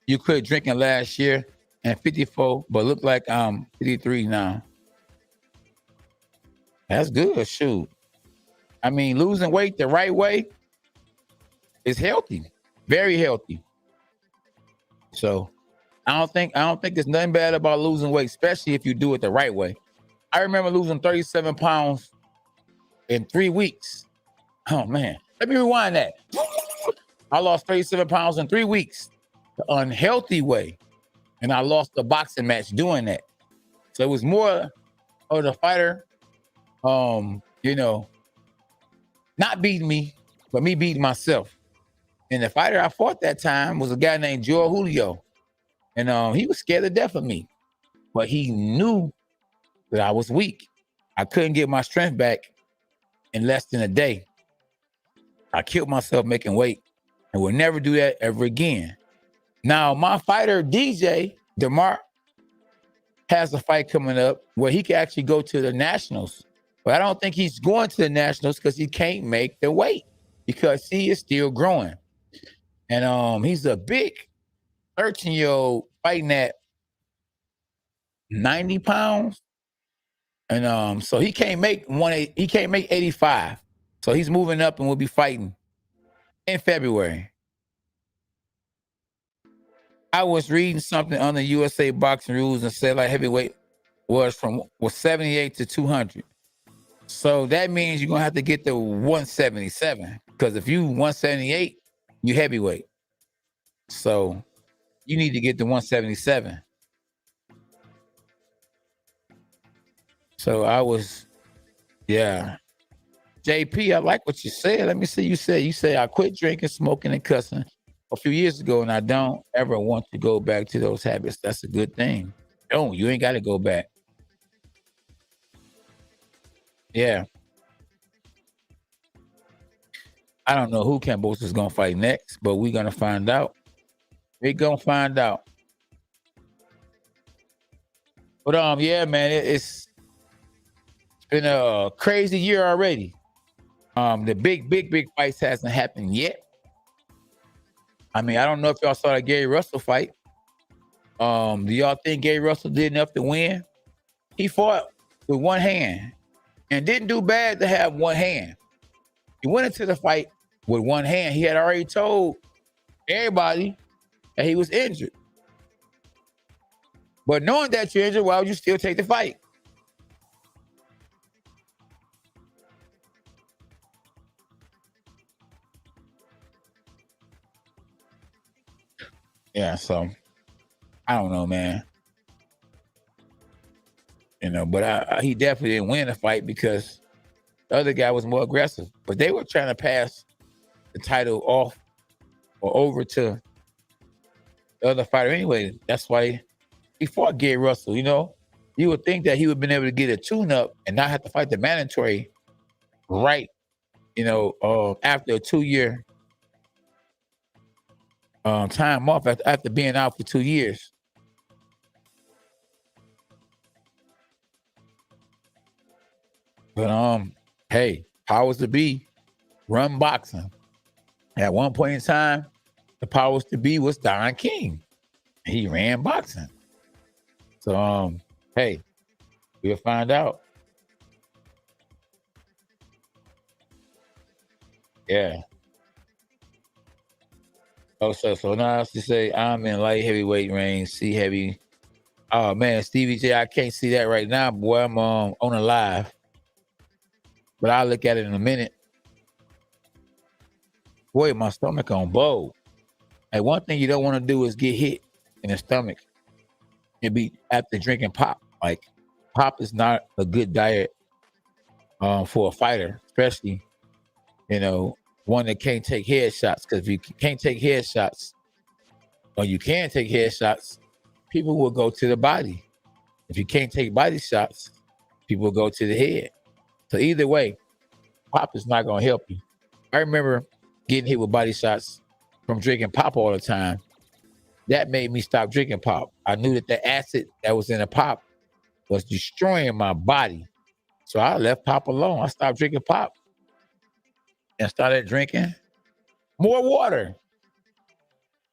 you quit drinking last year and 54, but look like I'm 53 now. That's good. Shoot. I mean, losing weight the right way is healthy, very healthy. So I don't think there's nothing bad about losing weight, especially if you do it the right way. I remember losing 37 pounds in 3 weeks. Oh man, let me rewind that. I lost 37 pounds in 3 weeks, the unhealthy way, and I lost a boxing match doing that. So it was more of the fighter, you know, not beating me, but me beating myself. And the fighter I fought that time was a guy named Joe Julio. And he was scared to death of me, but he knew that I was weak. I couldn't get my strength back in less than a day. I killed myself making weight and will never do that ever again. Now, my fighter, DJ DeMar, has a fight coming up where he can actually go to the Nationals. But I don't think he's going to the Nationals because he can't make the weight because he is still growing. And he's a big 13-year-old fighting at 90 pounds. And so he can't make 85. So he's moving up and will be fighting in February. I was reading something on the USA boxing rules and said like heavyweight was 78 to 200. So that means you're gonna have to get to 177 because if you 178, you heavyweight. So you need to get to 177. So I was, yeah. JP, I like what you said. Let me see. You said I quit drinking, smoking, and cussing a few years ago, and I don't ever want to go back to those habits. That's a good thing. Don't you ain't got to go back. Yeah. I don't know who Cambosa is gonna fight next, but we're gonna find out. We're gonna find out. But yeah, man, it's been a crazy year already. The big fights hasn't happened yet. I mean, I don't know if y'all saw that Gary Russell fight. Do y'all think Gary Russell did enough to win? He fought with one hand and didn't do bad to have one hand. He went into the fight with one hand. He had already told everybody that he was injured. But knowing that you're injured, why would you still take the fight? Yeah, so I don't know, man. But he definitely didn't win the fight because the other guy was more aggressive. But they were trying to pass the title off or over to the other fighter anyway. That's why he fought Gary Russell. You would think that he would have been able to get a tune-up and not have to fight the mandatory right, after a 2-year time off after being out for 2 years. But hey, powers to be run boxing. At one point in time, the powers to be was Don King. He ran boxing. So hey, we'll find out. Yeah. Oh, so now I have to say I'm in light heavyweight range, C heavy. Oh man, Stevie J, I can't see that right now, boy. I'm on a live, but I'll look at it in a minute. Boy, my stomach on bold. Hey, one thing you don't want to do is get hit in the stomach and be after drinking pop. Like pop is not a good diet for a fighter, especially one that can't take headshots. Because if you can't take headshots, or you can take headshots, people will go to the body. If you can't take body shots, people will go to the head. So either way, pop is not going to help you. I remember getting hit with body shots from drinking pop all the time. That made me stop drinking pop. I knew that the acid that was in the pop was destroying my body. So I left pop alone. I stopped drinking pop and started drinking more water.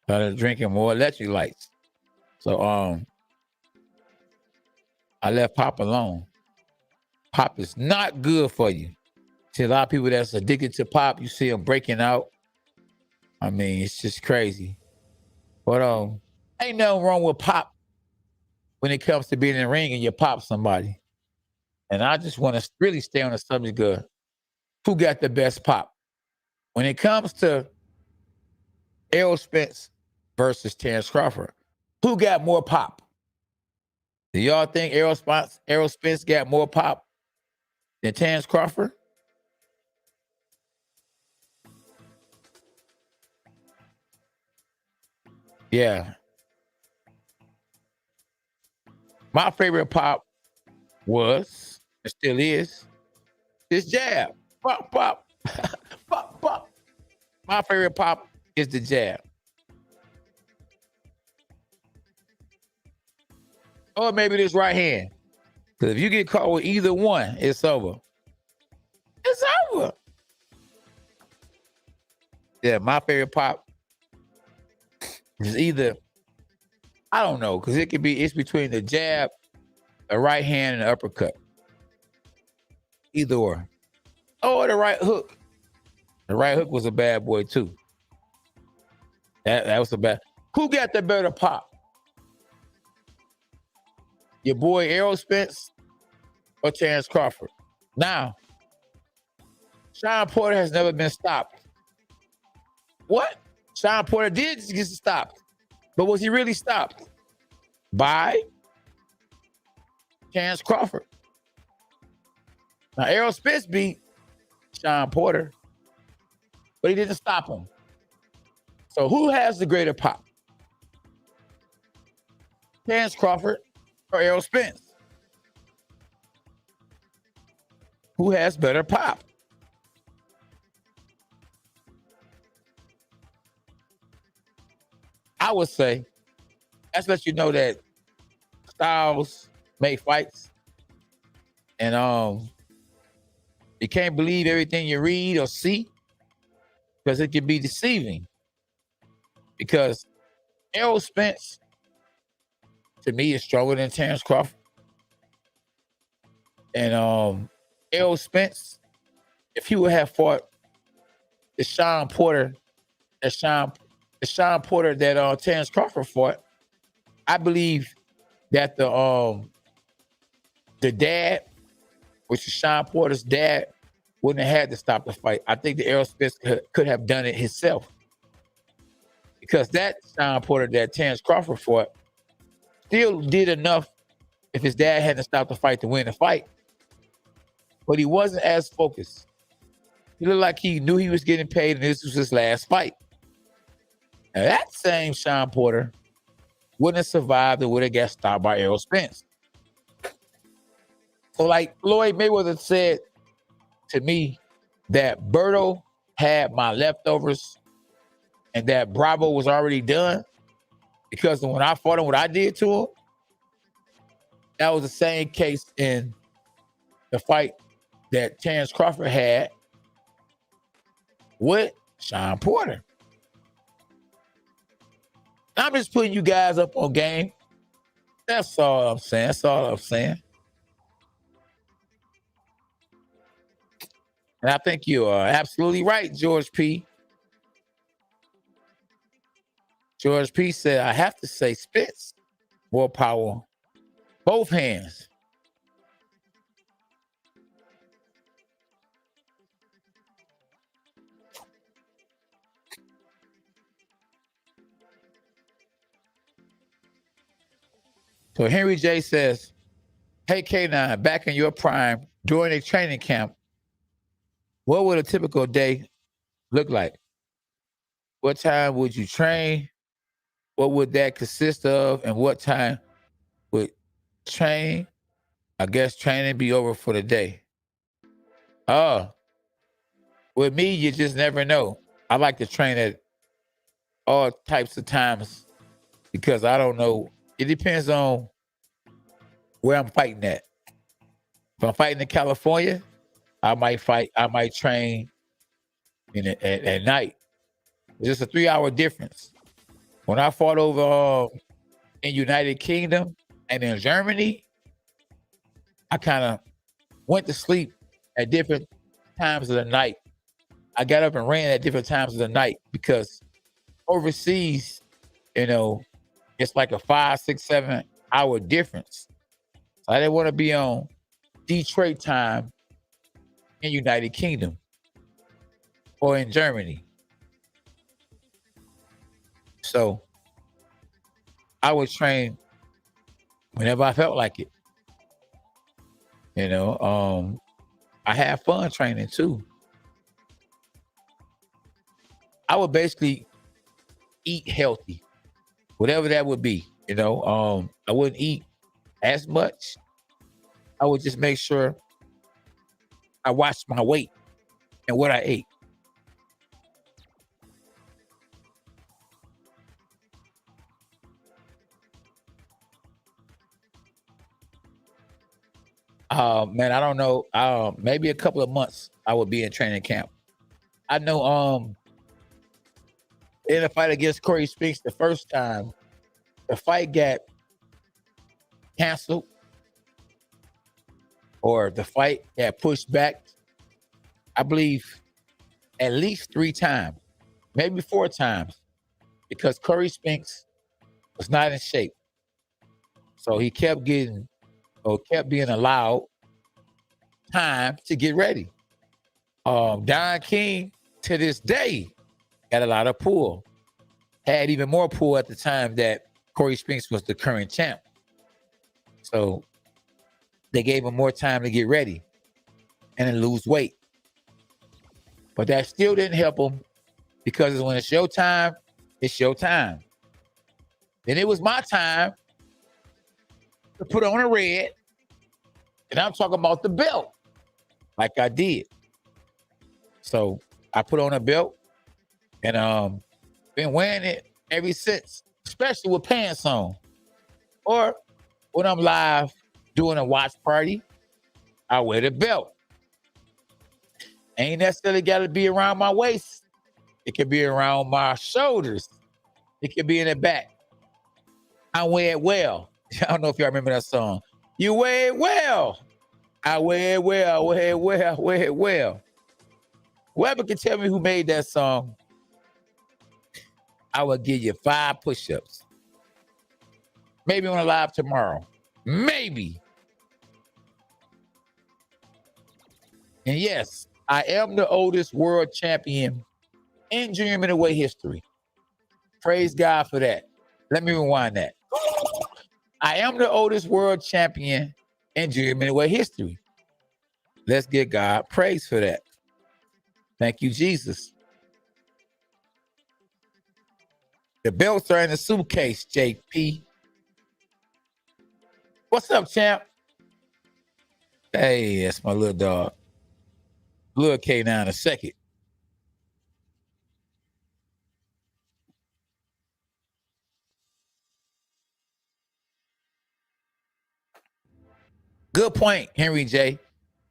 Started drinking more electrolytes. So I left pop alone. Pop is not good for you. See a lot of people that's addicted to pop, you see them breaking out. I mean, it's just crazy. But ain't nothing wrong with pop when it comes to being in the ring and you pop somebody. And I just want to really stay on the subject of who got the best pop. When it comes to Errol Spence versus Terrence Crawford, who got more pop? Do y'all think Errol Spence got more pop than Terrence Crawford? Yeah. My favorite pop was, and still is, his jab. Pop, pop, pop, pop. My favorite pop is the jab. Or maybe this right hand. Because if you get caught with either one, it's over. It's over. Yeah, my favorite pop is either, I don't know, because it's between the jab, the right hand, and the uppercut. Either or. Or the right hook. The right hook was a bad boy too. That was a bad. Who got the better pop? Your boy Errol Spence or Terrence Crawford? Now, Sean Porter has never been stopped. What? Sean Porter did get stopped. But was he really stopped? By Terrence Crawford. Now, Errol Spence beat Sean Porter, but he didn't stop him. So who has the greater pop? Terrence Crawford or Errol Spence? Who has better pop? I would say that's let you know that styles make fights, and you can't believe everything you read or see because it can be deceiving. Because Errol Spence, to me, is stronger than Terrence Crawford, and Errol Spence, if he would have fought the Sean Porter that Terrence Crawford fought, I believe that the dad, which is Sean Porter's dad, wouldn't have had to stop the fight. I think the Errol Spence could have done it himself. Because that Sean Porter that Terrence Crawford fought still did enough if his dad hadn't stopped the fight to win the fight. But he wasn't as focused. He looked like he knew he was getting paid and this was his last fight. Now that same Sean Porter wouldn't have survived and would have got stopped by Errol Spence. So like Floyd Mayweather said to me that Berto had my leftovers and that Bravo was already done because when I fought him, what I did to him, that was the same case in the fight that Terrence Crawford had with Sean Porter. I'm just putting you guys up on game. That's all I'm saying. That's all I'm saying. And I think you are absolutely right, George P. George P said, I have to say Spence. More power. Both hands. So Henry J says, hey, K9, back in your prime, during a training camp, what would a typical day look like? What time would you train? What would that consist of? And what time would training, I guess training be over for the day? With me, you just never know. I like to train at all types of times because I don't know. It depends on where I'm fighting at. If I'm fighting in California, I might train at night. It's just a 3-hour difference. When I fought over in United Kingdom and in Germany, I kind of went to sleep at different times of the night. I got up and ran at different times of the night because overseas, it's like a 5, 6, 7-hour difference. So I didn't want to be on Detroit time in United Kingdom or in Germany. So I would train whenever I felt like it. I have fun training too. I would basically eat healthy, whatever that would be. I wouldn't eat as much. I would just make sure I watched my weight and what I ate. Man, I don't know. Maybe a couple of months I would be in training camp. I know in a fight against Corey Spinks the first time, the fight got canceled or the fight got pushed back, I believe at least 3 times, maybe 4 times, because Corey Spinks was not in shape. So he kept being allowed time to get ready. Don King to this day got a lot of pull. Had even more pull at the time that Corey Spinks was the current champ. So they gave him more time to get ready and then lose weight. But that still didn't help him because when it's your time, it's your time. Then it was my time to put on a red, and I'm talking about the belt, like I did. So I put on a belt and been wearing it ever since, especially with pants on. Or when I'm live doing a watch party, I wear the belt. Ain't necessarily got to be around my waist. It could be around my shoulders. It could be in the back. I wear it well. I don't know if y'all remember that song. You wear it well. I wear it well. I wear it well. I wear it well. Whoever can tell me who made that song, I will give you 5 push-ups. Maybe on a live tomorrow. Maybe. And yes, I am the oldest world champion in junior middleweight history. Praise God for that. Let me rewind that. I am the oldest world champion in junior middleweight history. Let's give God praise for that. Thank you, Jesus. The belts are in the suitcase, JP. What's up, champ? Hey, that's my little dog. Little K9 a second. Good point, Henry J.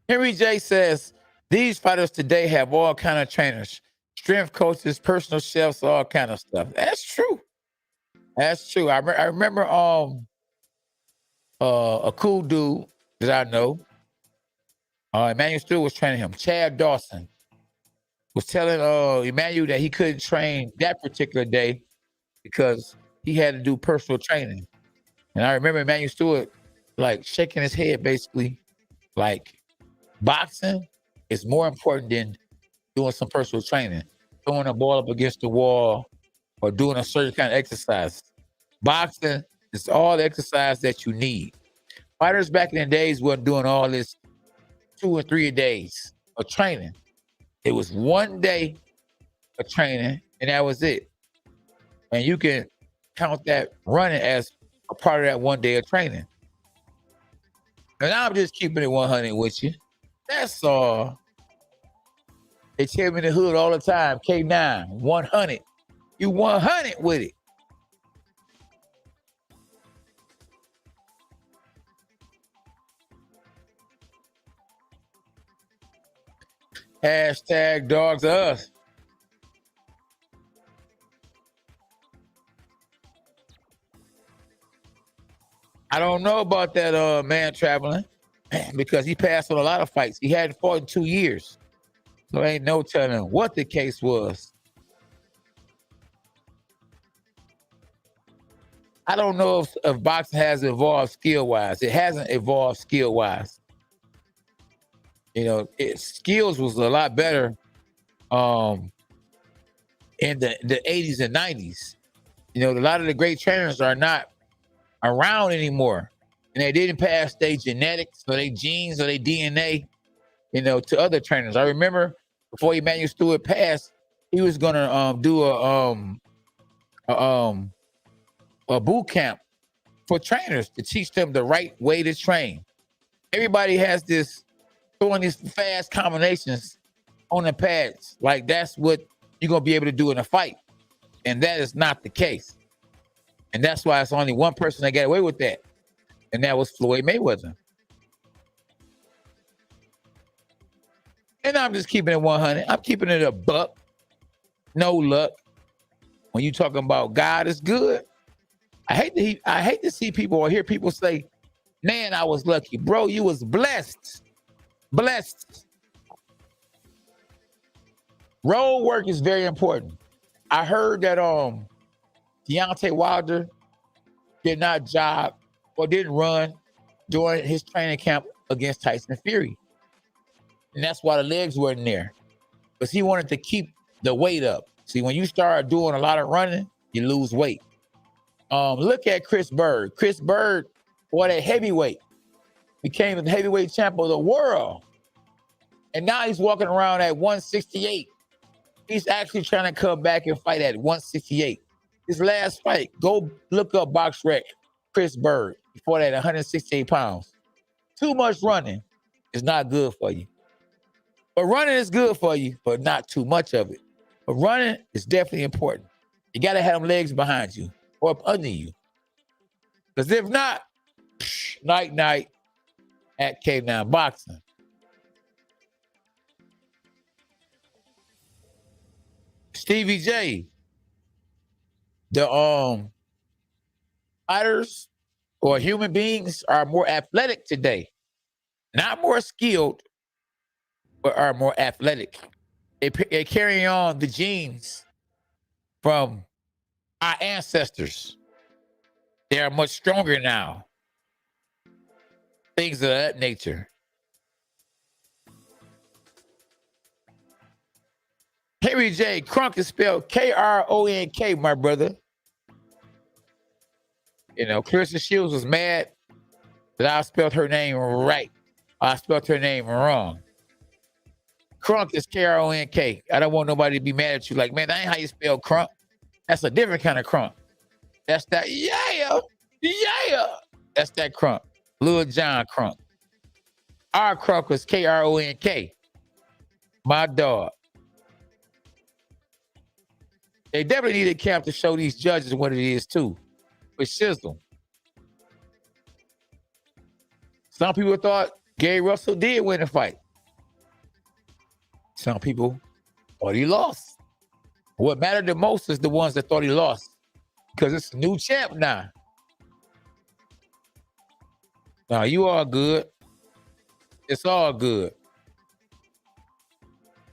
Henry J says, these fighters today have all kind of trainers, strength coaches, personal chefs, all kind of stuff. That's true. That's true. I remember a cool dude that I know, Emmanuel Stewart was training him. Chad Dawson was telling Emmanuel that he couldn't train that particular day because he had to do personal training. And I remember Emmanuel Stewart like shaking his head, basically like boxing is more important than doing some personal training, throwing a ball up against the wall or doing a certain kind of exercise. Boxing is all the exercise that you need. Fighters back in the days weren't doing all this 2 or 3 days of training. It was one day of training, and that was it. And you can count that running as a part of that one day of training. And I'm just keeping it 100 with you. That's all. They tell me in the hood all the time, K9, 100. You 100 with it. Hashtag dogs are us. I don't know about that man traveling because he passed on a lot of fights. He hadn't fought in 2 years. So ain't no telling what the case was. I don't know if boxing has evolved skill-wise. It hasn't evolved skill-wise. You know, skills was a lot better in the 80s and 90s. You know, a lot of the great trainers are not around anymore. And they didn't pass their genetics or their genes or their DNA, you know, to other trainers. I remember before Emmanuel Stewart passed, he was gonna do a boot camp for trainers to teach them the right way to train. Everybody has this throwing these fast combinations on the pads, like that's what you're gonna be able to do in a fight, and that is not the case. And that's why it's only one person that got away with that, and that was Floyd Mayweather. And I'm just keeping it 100. I'm keeping it a buck. No luck. When you talking about God is good, I hate to see people or hear people say, "Man, I was lucky, bro. You was blessed, blessed." Road work is very important. I heard that Deontay Wilder did not jog or didn't run during his training camp against Tyson Fury. And that's why the legs weren't there. Because he wanted to keep the weight up. See, when you start doing a lot of running, you lose weight. Look at Chris Bird. Chris Bird, what a heavyweight, became the heavyweight champ of the world. And now he's walking around at 168. He's actually trying to come back and fight at 168. His last fight, go look up BoxRec, Chris Bird, before that 168 pounds. Too much running is not good for you. But running is good for you, but not too much of it. But running is definitely important. You got to have them legs behind you or up under you. Because if not, night at K9 Boxing. Stevie J, the fighters or human beings are more athletic today. Not more skilled, but are more athletic. They carry on the genes from our ancestors. They are much stronger now. Things of that nature. Henry J. Crunk is spelled Kronk, my brother. You know, Clarissa Shields was mad that I spelled her name right. I spelled her name wrong. Crunk is Kronk. I don't want nobody to be mad at you like, man, that ain't how you spell crunk. That's a different kind of crunk. That's that, yeah. That's that crunk. Lil John Crunk. Our crunk was Kronk. My dog. They definitely need a camp to show these judges what it is too. With Shizzle. Some people thought Gary Russell did win the fight. Some people thought he lost. What mattered the most is the ones that thought he lost, because it's a new champ now. Now you all good. It's all good.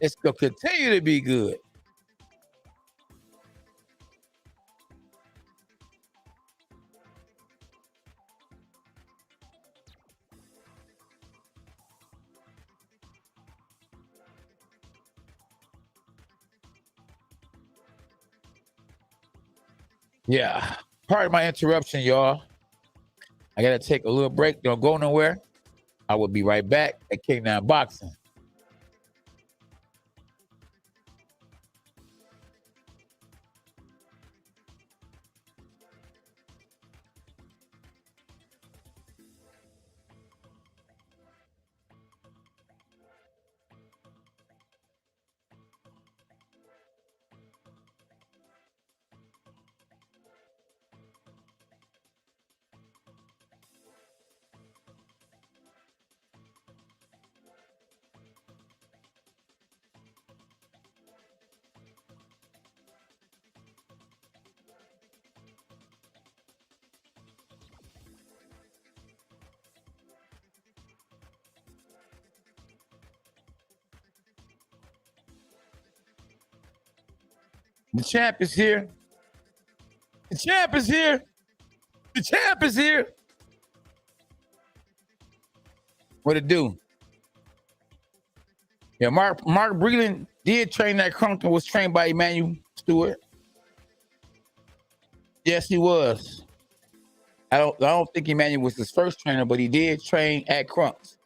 It's gonna continue to be good. Yeah. Pardon my interruption, y'all. I gotta take a little break. Don't go nowhere. I will be right back at K9 Boxing. The champ is here. The champ is here. The champ is here. What it do? Yeah, Mark Breland did train that crunk and was trained by Emmanuel Stewart. Yes, he was. I don't think Emmanuel was his first trainer, but he did train at Crunks.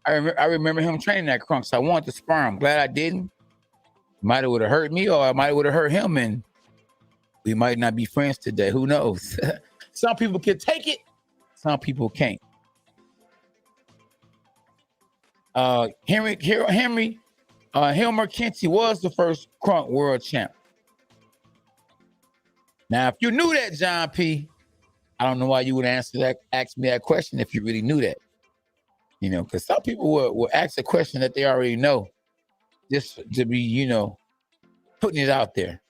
I remember him training at Crunks. I wanted to spar him. Glad I didn't. Might have would have hurt me, or I might would have hurt him, and we might not be friends today. Who knows? Some people can take it, some people can't. Hilmer Kinsey was the first Crunk world champ. Now, if you knew that, John P., I don't know why you would ask me that question if you really knew that. You know, because some people will ask a question that they already know, just to be, you know, putting it out there.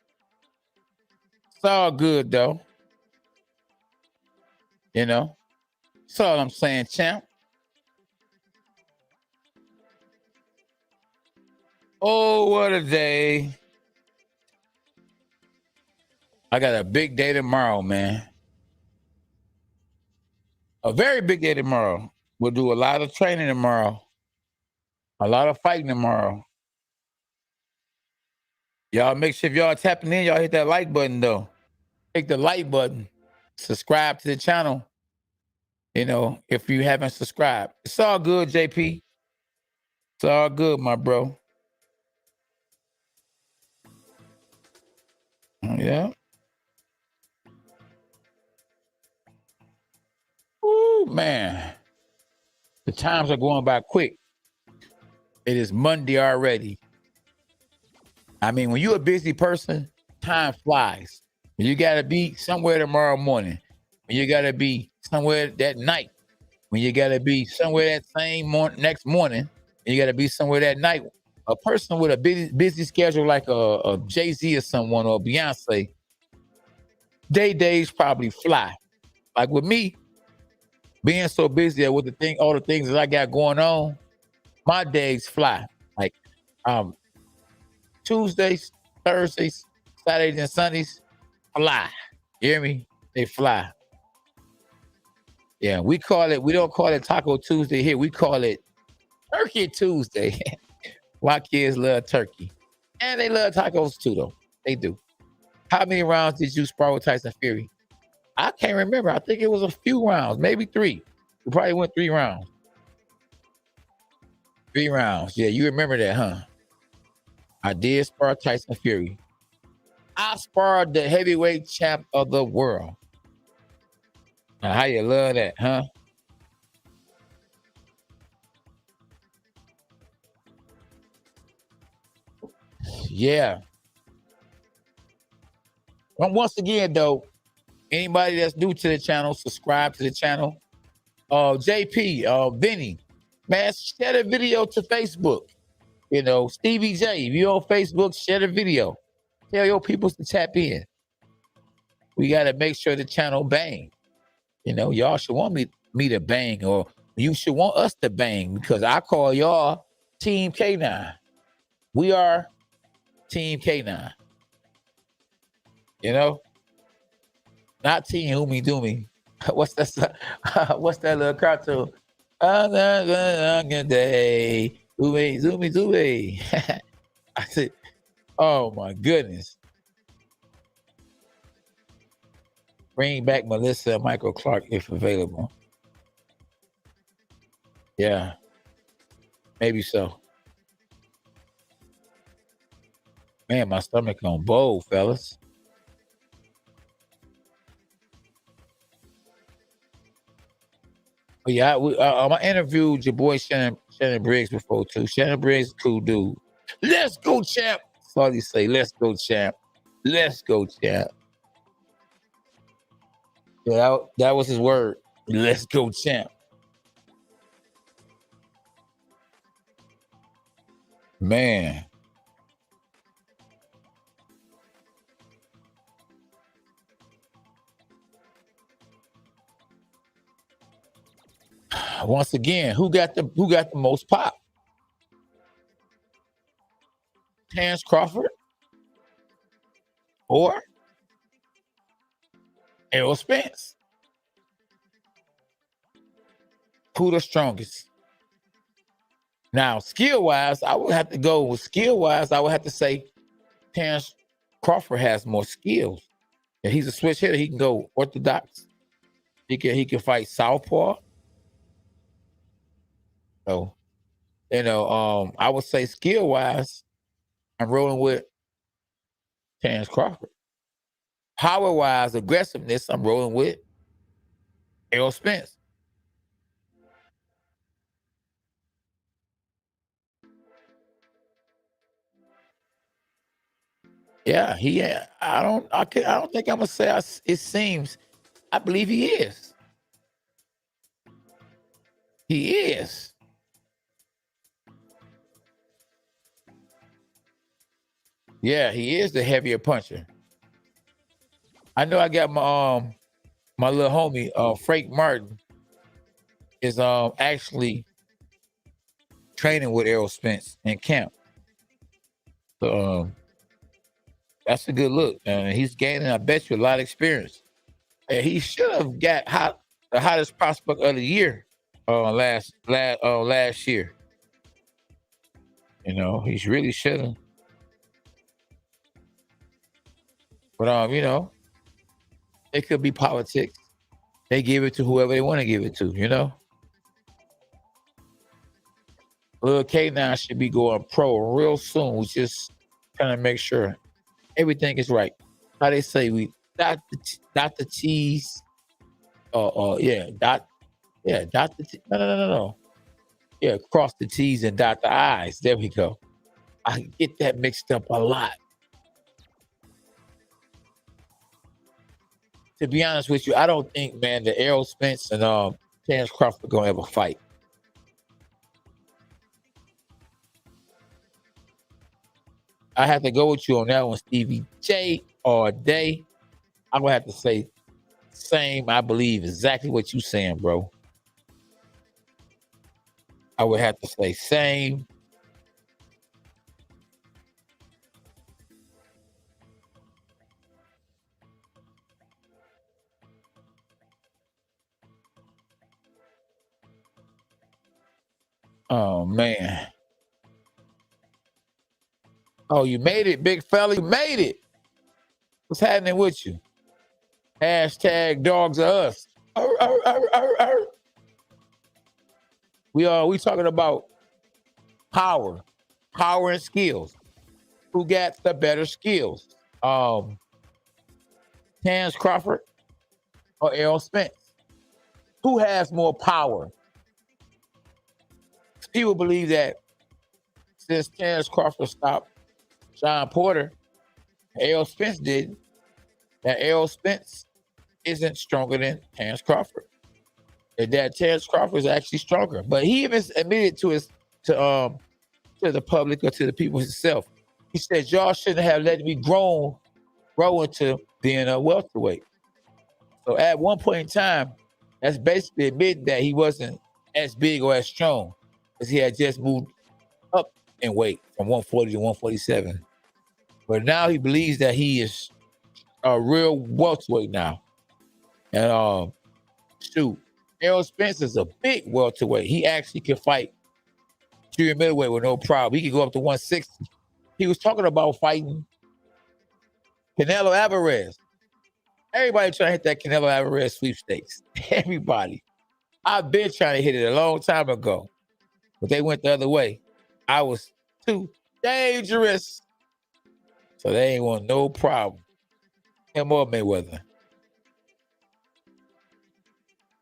It's all good, though. You know, that's all I'm saying, champ. Oh, what a day. I got a big day tomorrow, man. A very big day tomorrow. We'll do a lot of training tomorrow. A lot of fighting tomorrow. Y'all make sure if y'all tapping in, y'all hit that like button, though. Hit the like button. Subscribe to the channel. You know, if you haven't subscribed. It's all good, JP. It's all good, my bro. Yeah. Ooh, man. The times are going by quick. It is Monday already. I mean, when you're a busy person, time flies. When you got to be somewhere tomorrow morning, when you got to be somewhere that night, when you got to be somewhere that same next morning, and you got to be somewhere that night. A person with a busy schedule like a Jay-Z or someone or Beyonce, days probably fly. Like with me, being so busy with all the things that I got going on, my days fly. Like Tuesdays, Thursdays, Saturdays, and Sundays fly. You hear me? They fly. Yeah, we don't call it Taco Tuesday here. We call it Turkey Tuesday. My kids love turkey. And they love tacos too, though. They do. How many rounds did you spar with Tyson Fury? I can't remember. I think it was a few rounds, maybe 3. We probably went 3 rounds. 3 rounds. Yeah, you remember that, huh? I did spar Tyson Fury. I sparred the heavyweight champ of the world. Now, how you love that, huh? Yeah. Well, once again, though, anybody that's new to the channel, subscribe to the channel. JP, Vinny, Man, share the video to Facebook. You know, Stevie J, if you're on Facebook, share the video. Tell your people to tap in. We got to make sure the channel bang. You know, y'all should want me to bang, or you should want us to bang, because I call y'all Team K9. We are Team K9. You know, not Team Umi Doomy. What's that? What's that little cartoon? Another day, Umi Zoomy Zoomy. I said, oh my goodness. Bring back Melissa and Michael Clark if available. Yeah, maybe so. Man, my stomach on bold, fellas. But yeah, I interviewed your boy Shannon Briggs before too. Shannon Briggs, cool dude. Let's go, champ. That's all he say. Let's go, champ. Let's go, champ. Yeah, that was his word. Let's go, champ. Man. Once again, who got the most pop? Terrence Crawford or Errol Spence? Who the strongest? Now, skill-wise, I would have to go with skill-wise. I would have to say Terrence Crawford has more skills. If he's a switch hitter, he can go orthodox. He can fight southpaw. So, you know, I would say skill-wise, I'm rolling with Terrence Crawford. Power-wise, aggressiveness, I'm rolling with Errol Spence. Yeah, I don't think I'm gonna say it seems. I believe he is. He is. Yeah, he is the heavier puncher. I know I got my little homie, Frank Martin, is actually training with Errol Spence in camp. So that's a good look. And he's gaining, I bet you, a lot of experience. And he should have got the hottest prospect of the year last year. You know, he really should have. But you know, it could be politics. They give it to whoever they want to give it to, you know. Lil K9 should be going pro real soon. We just trying to make sure everything is right. How they say, we dot the T's. Dot the T. No. Yeah, cross the T's and dot the I's. There we go. I get that mixed up a lot. To be honest with you, I don't think, man, the Errol Spence and Terrence Crawford are gonna ever fight. I have to go with you on that one, Stevie J, all day. I'm gonna have to say same. I believe exactly what you saying, bro. I would have to say same. Oh man. Oh, you made it, big fella. You made it. What's happening with you? Hashtag dogs are us. We talking about power and skills. Who got the better skills? Terrence Crawford or Errol Spence? Who has more power? People believe that since Terrence Crawford stopped John Porter, Errol Spence didn't, that Errol Spence isn't stronger than Terrence Crawford. that Terrence Crawford is actually stronger. But he even admitted to the public or to the people himself. He said, y'all shouldn't have let me grow into being a welterweight. So at one point in time, that's basically admitting that he wasn't as big or as strong because he had just moved up in weight from 140 to 147. But now he believes that he is a real welterweight now. And shoot, Errol Spence is a big welterweight. He actually can fight junior middleweight with no problem. He can go up to 160. He was talking about fighting Canelo Alvarez. Everybody trying to hit that Canelo Alvarez sweepstakes. Everybody. I've been trying to hit it a long time ago, but they went the other way. I was too dangerous. So they ain't want no problem. Him or Mayweather.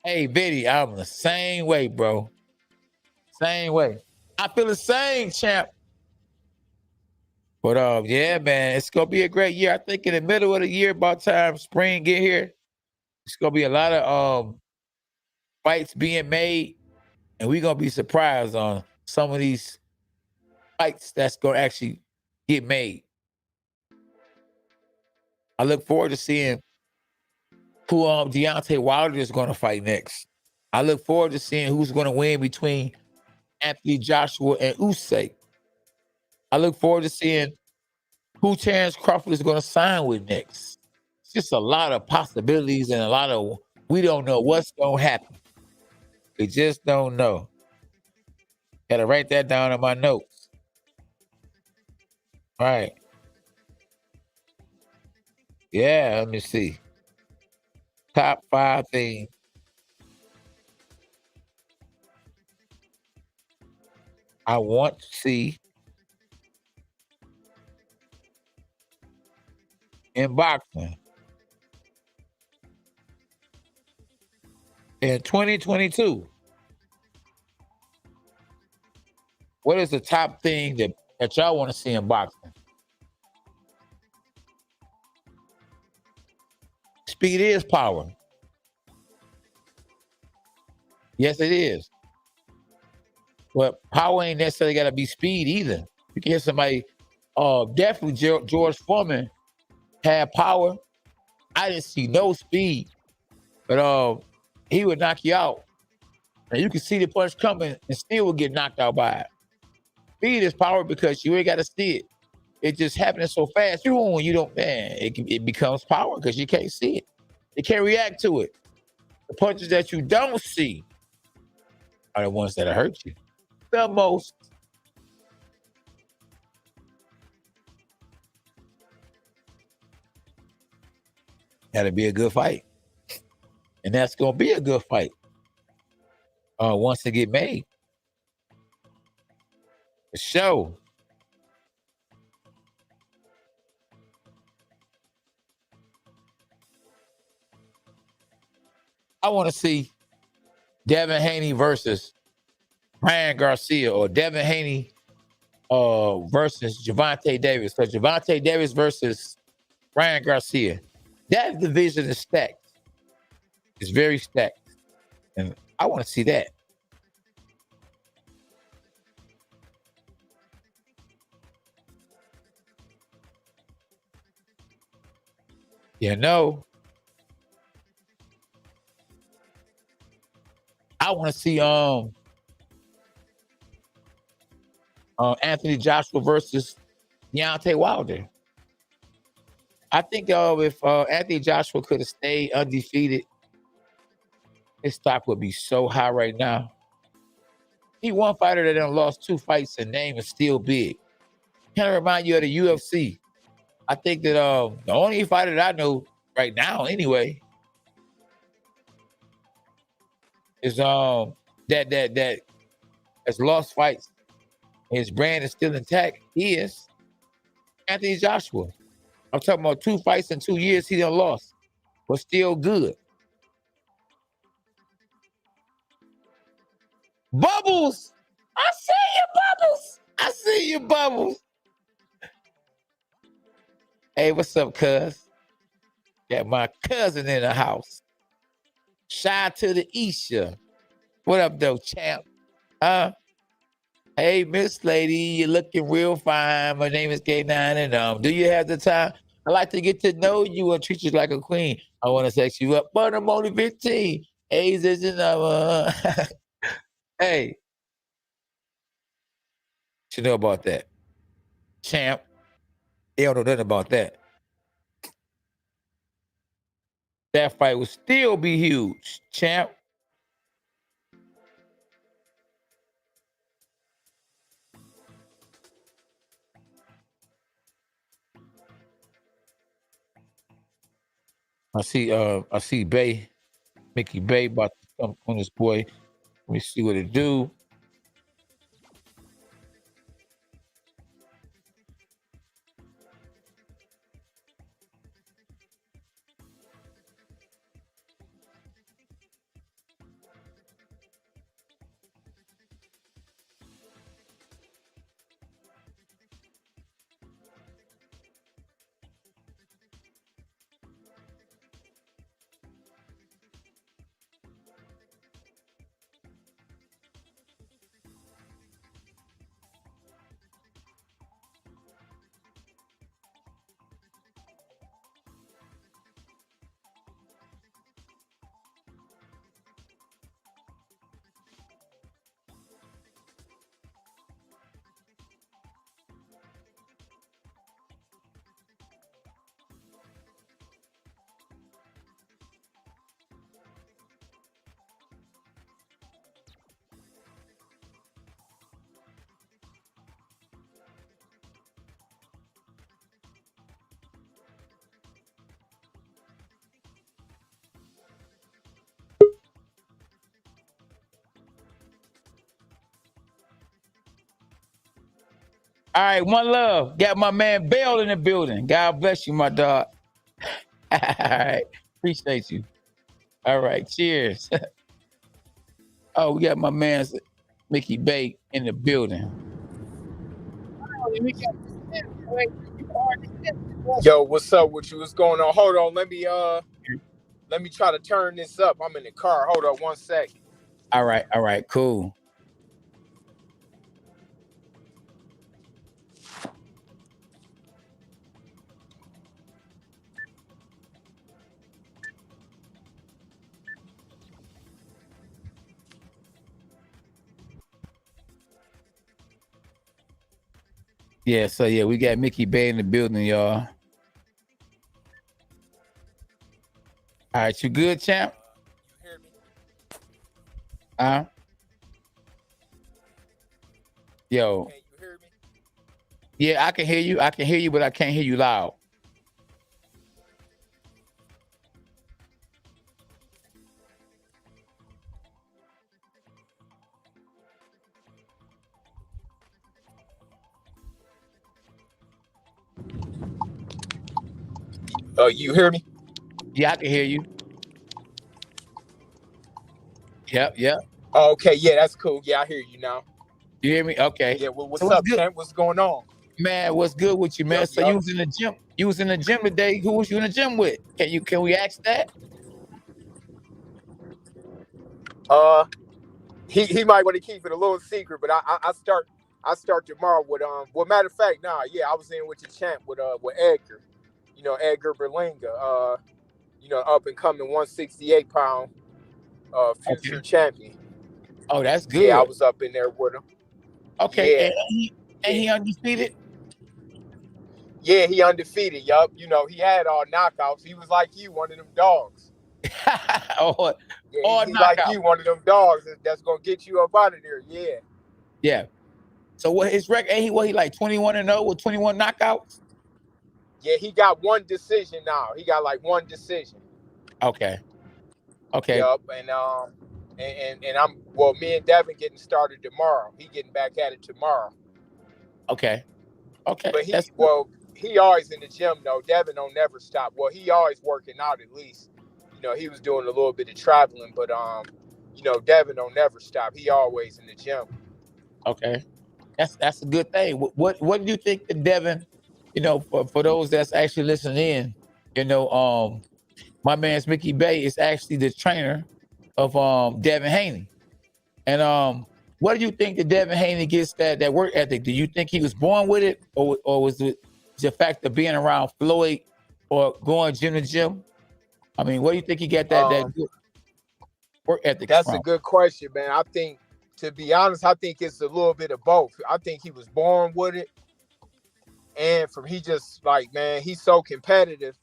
Hey, Biddy, I'm the same way, bro. Same way. I feel the same, champ. But yeah, man, it's gonna be a great year. I think in the middle of the year, about time spring get here, it's gonna be a lot of fights being made, and we're gonna be surprised on some of these fights that's gonna actually get made. I look forward to seeing who Deontay Wilder is gonna fight next. I look forward to seeing who's gonna win between Anthony Joshua and Usyk. I look forward to seeing who Terrence Crawford is going to sign with next. It's just a lot of possibilities and a lot of, we don't know what's going to happen. We just don't know. Got to write that down in my notes. All right. Yeah, let me see. Top 5 things I want to see in boxing in 2022. What is the top thing that y'all want to see in boxing? Speed is power. Yes, it is. But power ain't necessarily got to be speed either. You can hear somebody, definitely George Foreman had power. I didn't see no speed, but he would knock you out. And you can see the punch coming and still would get knocked out by it. Speed is power because you ain't got to see it. It's just happening so fast. When you don't, man, it becomes power because you can't see it. You can't react to it. The punches that you don't see are the ones that hurt you the most. That'll be a good fight. And that's going to be a good fight once it get made. The show. I want to see Devin Haney versus Ryan Garcia, or Devin Haney versus Gervonta Davis. So Gervonta Davis versus Ryan Garcia. That division is stacked. It's very stacked. And I want to see that. You know, I want to see Anthony Joshua versus Deontay Wilder. I think if Anthony Joshua could have stayed undefeated, his stock would be so high right now. He one fighter that done lost 2 fights and name is still big. Kind of remind you of the UFC. I think that the only fighter that I know right now, anyway, is that has lost fights. His brand is still intact. He is Anthony Joshua. I'm talking about 2 fights in 2 years he done lost, but still good. Bubbles! I see you, Bubbles! I see you, Bubbles! Hey, what's up, cuz? Got my cousin in the house. Shy to the east, yeah. What up, though, champ? Hey, Miss Lady, you're looking real fine. My name is K9, and do you have the time? I like to get to know you and treat you like a queen. I want to sex you up, but I'm only 15. Age is your number. Hey, what you know about that, champ? They don't know nothing about that. That fight will still be huge, champ. I see Bey, Mickey Bey about to come on this boy. Let me see what it do. All right, one love. Got my man Bell in the building. God bless you, my dog. All right, appreciate you. All right, cheers. Oh, we got my man Mickey Bey in the building. Yo, what's up with you? What's going on? Hold on, let me try to turn this up. I'm in the car. Hold on 1 second. All right, cool. Yeah, so yeah, we got Mickey Bey in the building, y'all. All right, you good, champ? You hear me? Yo. Can you hear me? Yeah, I can hear you. I can hear you, but I can't hear you loud. You hear me? Yeah, I can hear you. Yep. Oh, okay, yeah, that's cool. Yeah, I hear you now. You hear me? Okay. Yeah, well, what's So up, good, champ? What's going on? man? What's good with you, man? Yup, So you yup. was in the gym. You was in the gym today. Who was you in the gym with? Can we ask that? He might want to keep it a little secret, but I start tomorrow with well, matter of fact, nah, yeah, I was in with your champ with Edgar, Edgar Berlinga, up and coming 168-pound future Okay. champion. Oh, that's Yeah, I good. was up in there with him. Okay, Yeah, and he yeah, undefeated. yeah, he undefeated. Yup, he had all knockouts. He was like you, one of them dogs. or Yeah, or he like knockout. you, one of them dogs that's gonna get you up out of there. Yeah. Yeah. So what his record? Ain't he like 21-0 with 21 knockouts? Yeah, he got one decision now. He got like one decision. Okay. Yup, and I'm me and Devin getting started tomorrow. He getting back at it tomorrow. Okay. But That's good. he always in the gym though. Devin don't never stop. Well, he always working out at least. He was doing a little bit of traveling, but Devin don't never stop. He always in the gym. Okay. That's a good thing. What do you think that Devin, for those that's actually listening in, my man's Mickey Bey is actually the trainer of Devin Haney. And what do you think that Devin Haney gets that work ethic? Do you think he was born with it, or was it the fact of being around Floyd or going gym to gym? I mean, where do you think he got that good work ethic That's a from? good question, man. I think, to be honest, I think it's a little bit of both. I think he was born with it, and he just like, man, he's so competitive.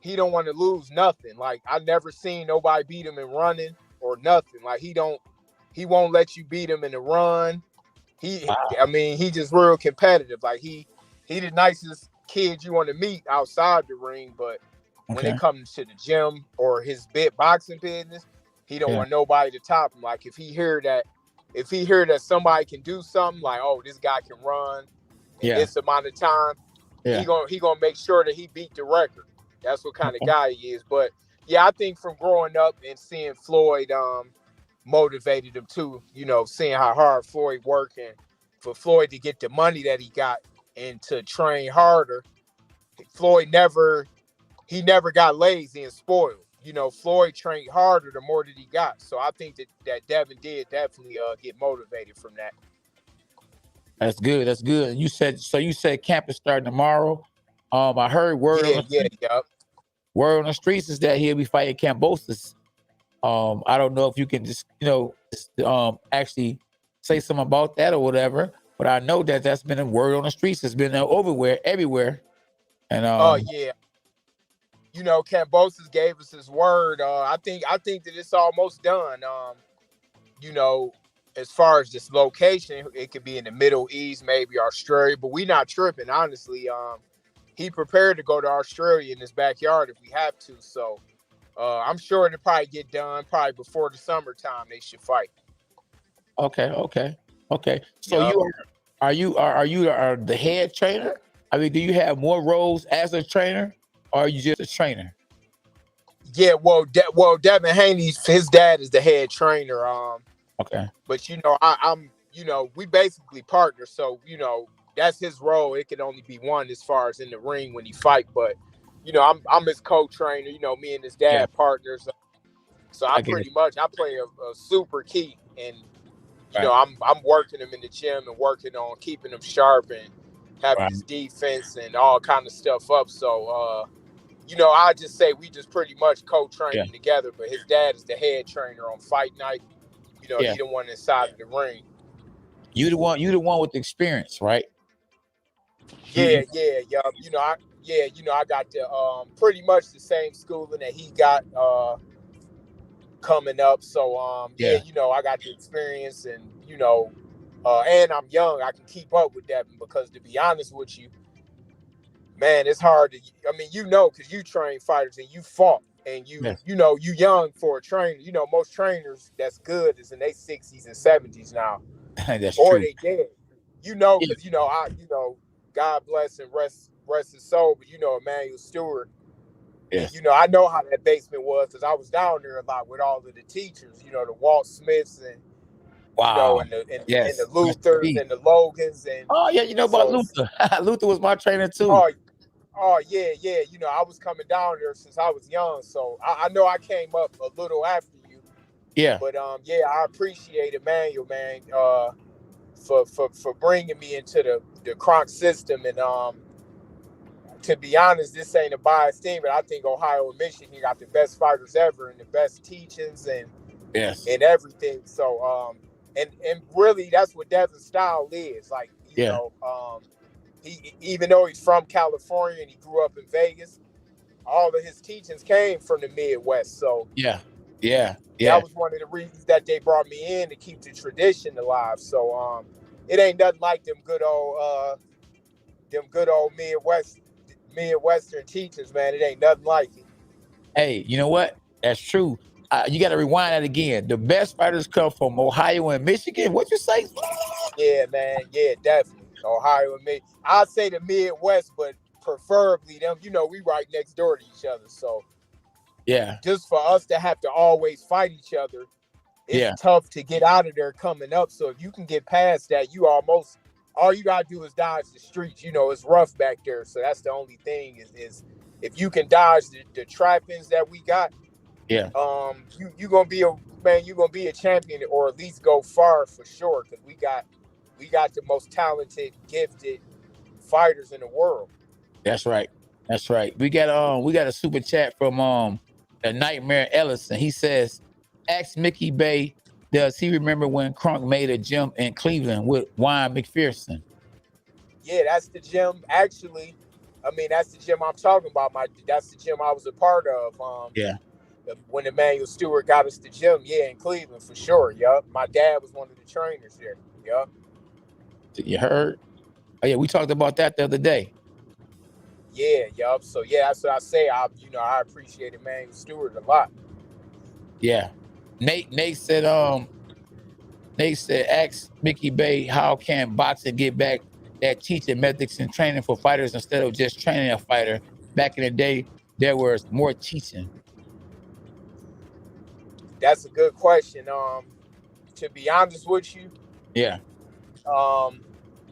He don't want to lose nothing. Like, I never seen nobody beat him in running or nothing. Like, he won't let you beat him in the run. I mean, he just real competitive. Like, he the nicest kid you want to meet outside the ring, but when it comes to the gym or his boxing business, he don't want nobody to top him. Like, if he hear that somebody can do something, like, oh, this guy can run in this amount of time, he gonna make sure that he beat the record. That's what kind of guy he is. But yeah, I think from growing up and seeing Floyd motivated him too, seeing how hard Floyd worked, and for Floyd to get the money that he got and to train harder. Floyd never got lazy and spoiled. Floyd trained harder the more that he got. So I think that Devin did definitely get motivated from that. That's good. That's good. You said camp is starting tomorrow. I heard word word on the streets is that he'll be fighting Cambosis. I don't know if you can just actually say something about that or whatever, but I know that that's been a word on the streets. It's been everywhere. And Cambosis gave us his word. I think that it's almost done. As far as this location, it could be in the Middle East, maybe Australia, but we not tripping, honestly. He prepared to go to Australia in his backyard if we have to. So I'm sure it'll probably get done probably before the summertime. They should fight. Okay. So are you the head trainer? I mean, do you have more roles as a trainer, or are you just a trainer? Yeah, well, Devin Haney, his dad is the head trainer. Okay. But I'm we basically partners, so that's his role. It can only be one as far as in the ring when he fight. But I'm his co-trainer. Me and his dad partners. So I play a super key, and I'm working him in the gym and working on keeping him sharp and having his defense and all kind of stuff up. So I just say we just pretty much co-training together. But his dad is the head trainer on fight night. He the one inside of the ring. You the one with the experience, right? Yeah. I got the pretty much the same schooling that he got coming up. So I got the experience, and and I'm young. I can keep up with that, because to be honest with you, man, it's hard to. I mean, because you train fighters and you fought, and you young for a trainer. Most trainers that's good is in their 60s and 70s now. That's or true. They dead. Because God bless and rest his soul, but Emmanuel Stewart. Yes. And, I know how that basement was, because I was down there a lot with all of the teachers. The Walt Smiths and and the Luthers and the Logans and. Oh yeah, about Luther. Luther was my trainer too. Oh yeah. I was coming down there since I was young, so I know I came up a little after you. Yeah. But I appreciate Emmanuel, man, for bringing me into the Kronk system. And to be honest, this ain't a biased team, but I think Ohio and Michigan got the best fighters ever and the best teachings and everything. So and really that's what Devin's style is. Like, he, even though he's from California and he grew up in Vegas, all of his teachings came from the Midwest. So that was one of the reasons that they brought me in, to keep the tradition alive. So it ain't nothing like them good old Midwestern teachers, man. It ain't nothing like it. Hey, you know what? That's true. You got to rewind that again. The best fighters come from Ohio and Michigan. What you say? Yeah, man. Yeah, definitely. Ohio and Michigan. I'd say the Midwest, but preferably them. We right next door to each other. So just for us to have to always fight each other, it's tough to get out of there coming up. So if you can get past that, all you gotta do is dodge the streets. It's rough back there. So that's the only thing is if you can dodge the trappings that we got, you're gonna be man, you're gonna be a champion or at least go far for sure. Because we got the most talented, gifted fighters in the world. That's right. That's right. We got a super chat from the Nightmare Ellison. He says, ask Mickey Bey, does he remember when Crunk made a gym in Cleveland with Wyan McPherson? Yeah, that's the gym. Actually, I mean, that's the gym I'm talking about. That's the gym I was a part of. Yeah. When Emmanuel Stewart got us the gym, yeah, in Cleveland for sure. Yup. My dad was one of the trainers there. Yup. You heard? Oh yeah, we talked about that the other day. Yeah, yup. So yeah, that's what I say. I appreciate Emmanuel Stewart a lot. Yeah. Nate said, ask Mickey Bey, how can boxing get back that teaching methods and training for fighters instead of just training a fighter? Back in the day, there was more teaching. That's a good question. To be honest with you, yeah,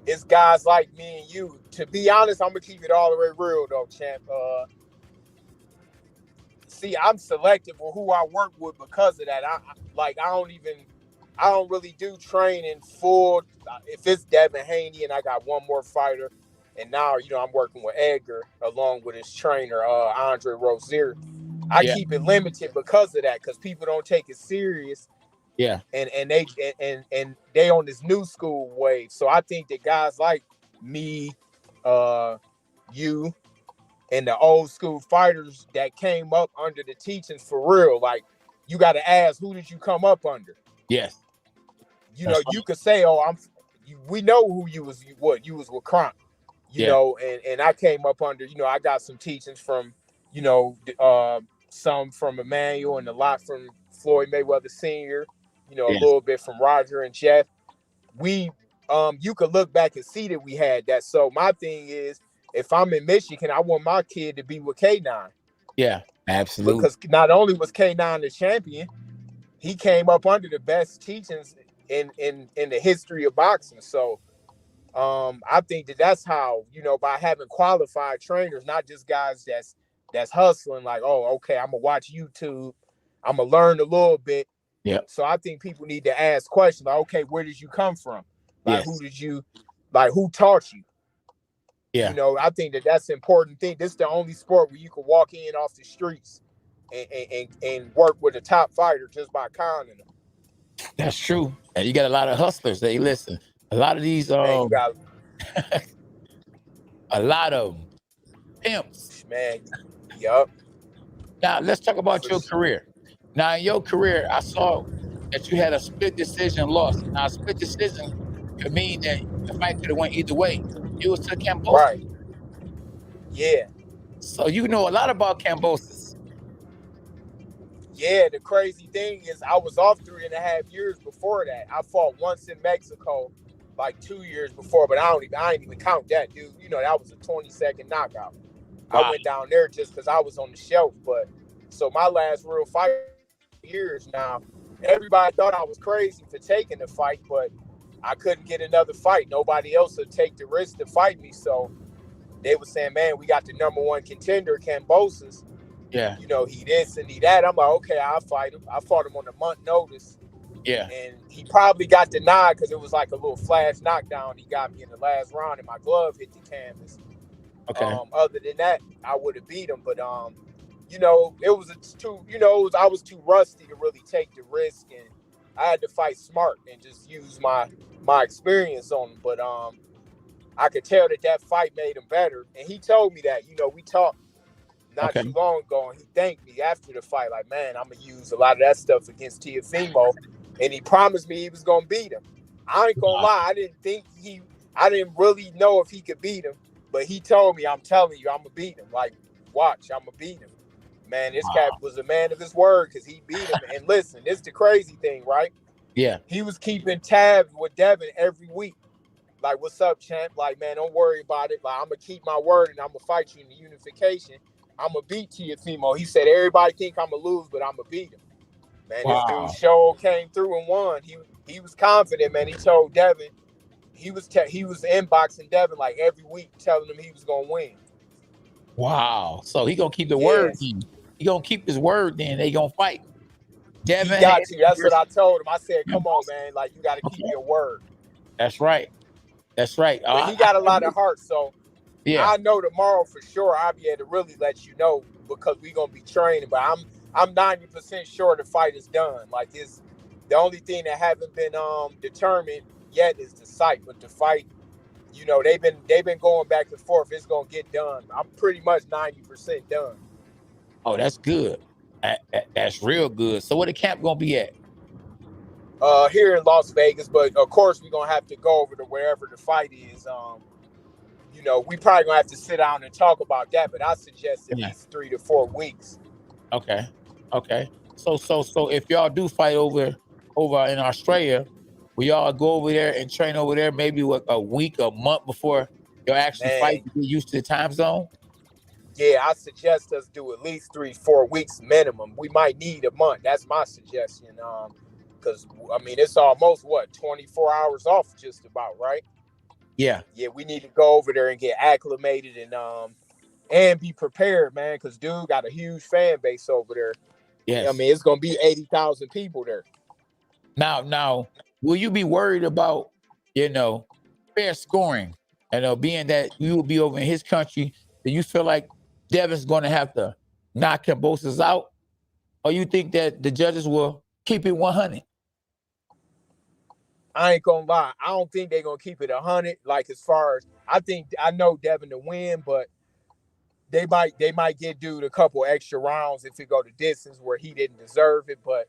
it's guys like me and you. To be honest, I'm gonna keep it all the way real though, champ. See, I'm selective with who I work with because of that. I don't really do training full. If it's Devin Haney and I got one more fighter, and now I'm working with Edgar along with his trainer Andre Rozier. I keep it limited because of that, because people don't take it serious. Yeah, and they on this new school wave. So I think that guys like me, you, and the old school fighters that came up under the teachings for real, like you got to ask, who did you come up under? Yes. You could say, oh, we know who you was. You was with Kronk, you know, and I came up under. I got some teachings from, some from Emmanuel and a lot from Floyd Mayweather Sr., a little bit from Roger and Jeff. You could look back and see that we had that. So my thing is, if I'm in Michigan, I want my kid to be with K9. Yeah, absolutely. Because not only was K9 the champion, he came up under the best teachings in the history of boxing. So I think that's how, by having qualified trainers, not just guys that's hustling like, oh, okay, I'm gonna watch YouTube, I'm gonna learn a little bit. Yeah. So I think people need to ask questions like, okay, where did you come from? Like, who taught you? Yeah. I think that's an important thing. This is the only sport where you can walk in off the streets and work with a top fighter just by conning them. That's true. And you got a lot of hustlers. They listen. A lot of these man, a lot of pimps. Man, yup. Now let's talk about your career. Now in your career, I saw that you had a split decision loss. Now a split decision could mean that the fight could have went either way. You was to Kambosos. Right. Yeah. So you know a lot about Kambosos. Yeah, the crazy thing is I was off 3.5 years before that. I fought once in Mexico like 2 years before, but I didn't even count that, dude. That was a 20-second knockout. Wow. I went down there just because I was on the shelf. But so my last real fight years now, everybody thought I was crazy for taking the fight, but I couldn't get another fight. Nobody else would take the risk to fight me. So they were saying, man, we got the #1 contender, Kambosos. Yeah. He this and he that. I'm like, okay, I'll fight him. I fought him on a month notice. Yeah. And he probably got denied because it was like a little flash knockdown. He got me in the last round and my glove hit the canvas. Okay. Other than that, I would have beat him. But it was I was too rusty to really take the risk, and I had to fight smart and just use my experience on him. But I could tell that fight made him better. And he told me that, we talked not too long ago, and he thanked me after the fight, like, man, I'm going to use a lot of that stuff against Teofimo. And he promised me he was going to beat him. I ain't going to lie. I didn't really know if he could beat him, but he told me, I'm telling you, I'm going to beat him. Like, watch, I'm going to beat him. Man, this guy was a man of his word because he beat him. And listen, this is the crazy thing, right? Yeah. He was keeping tabs with Devin every week. Like, what's up, champ? Like, man, don't worry about it. Like, I'm going to keep my word and I'm going to fight you in the unification. I'm going to beat Teofimo. He said, everybody think I'm going to lose, but I'm going to beat him. Man, this dude show came through and won. He was confident, man. He told Devin, he was inboxing Devin like every week, telling him he was going to win. Wow. So he going to keep the word. He going to keep his word, then they going to fight. He Devin got Haney to. That's what versus I told him. I said, Cam come on, Boston. man. Like, you got to keep Okay, your word. that's right. That's right. But he got a lot of heart. So Yeah. I know tomorrow for sure I'll be able to really let you know because we're going to be training. But I'm 90% sure the fight is done. Like, it's the only thing that haven't been determined yet is the site. But the fight, you know, they've been going back and forth. It's going to get done. I'm pretty much 90% done. Oh, that's good. That's real good. So where the camp gonna be at? Here in Las Vegas, but of course we're gonna have to go over to wherever the fight is. You know, we probably gonna have to sit down and talk about that, but I suggest at Yeah. least 3 to 4 weeks. Okay. Okay. So if y'all do fight over in Australia, will y'all go over there and train over there maybe what, a week, a month before y'all actually fight Man, to get used to the time zone? yeah, I suggest us do at least 3 4 weeks minimum. We might need a month. That's my suggestion. Because I mean it's almost what 24 hours off, just about, right? Yeah. Yeah, we need to go over there and get acclimated and be prepared, man. Because dude got a huge fan base over there. Yes. I mean, it's gonna be 80,000 people there. Now, will you be worried about, fair scoring? Being that you will be over in his country, do you feel like Devin's going to have to knock Kambosos out, or you think that the judges will keep it 100? I ain't gonna lie. I don't think they're gonna keep it 100. Like as far as I know Devin to win, but they might get dude a couple extra rounds if it go to distance where he didn't deserve it. But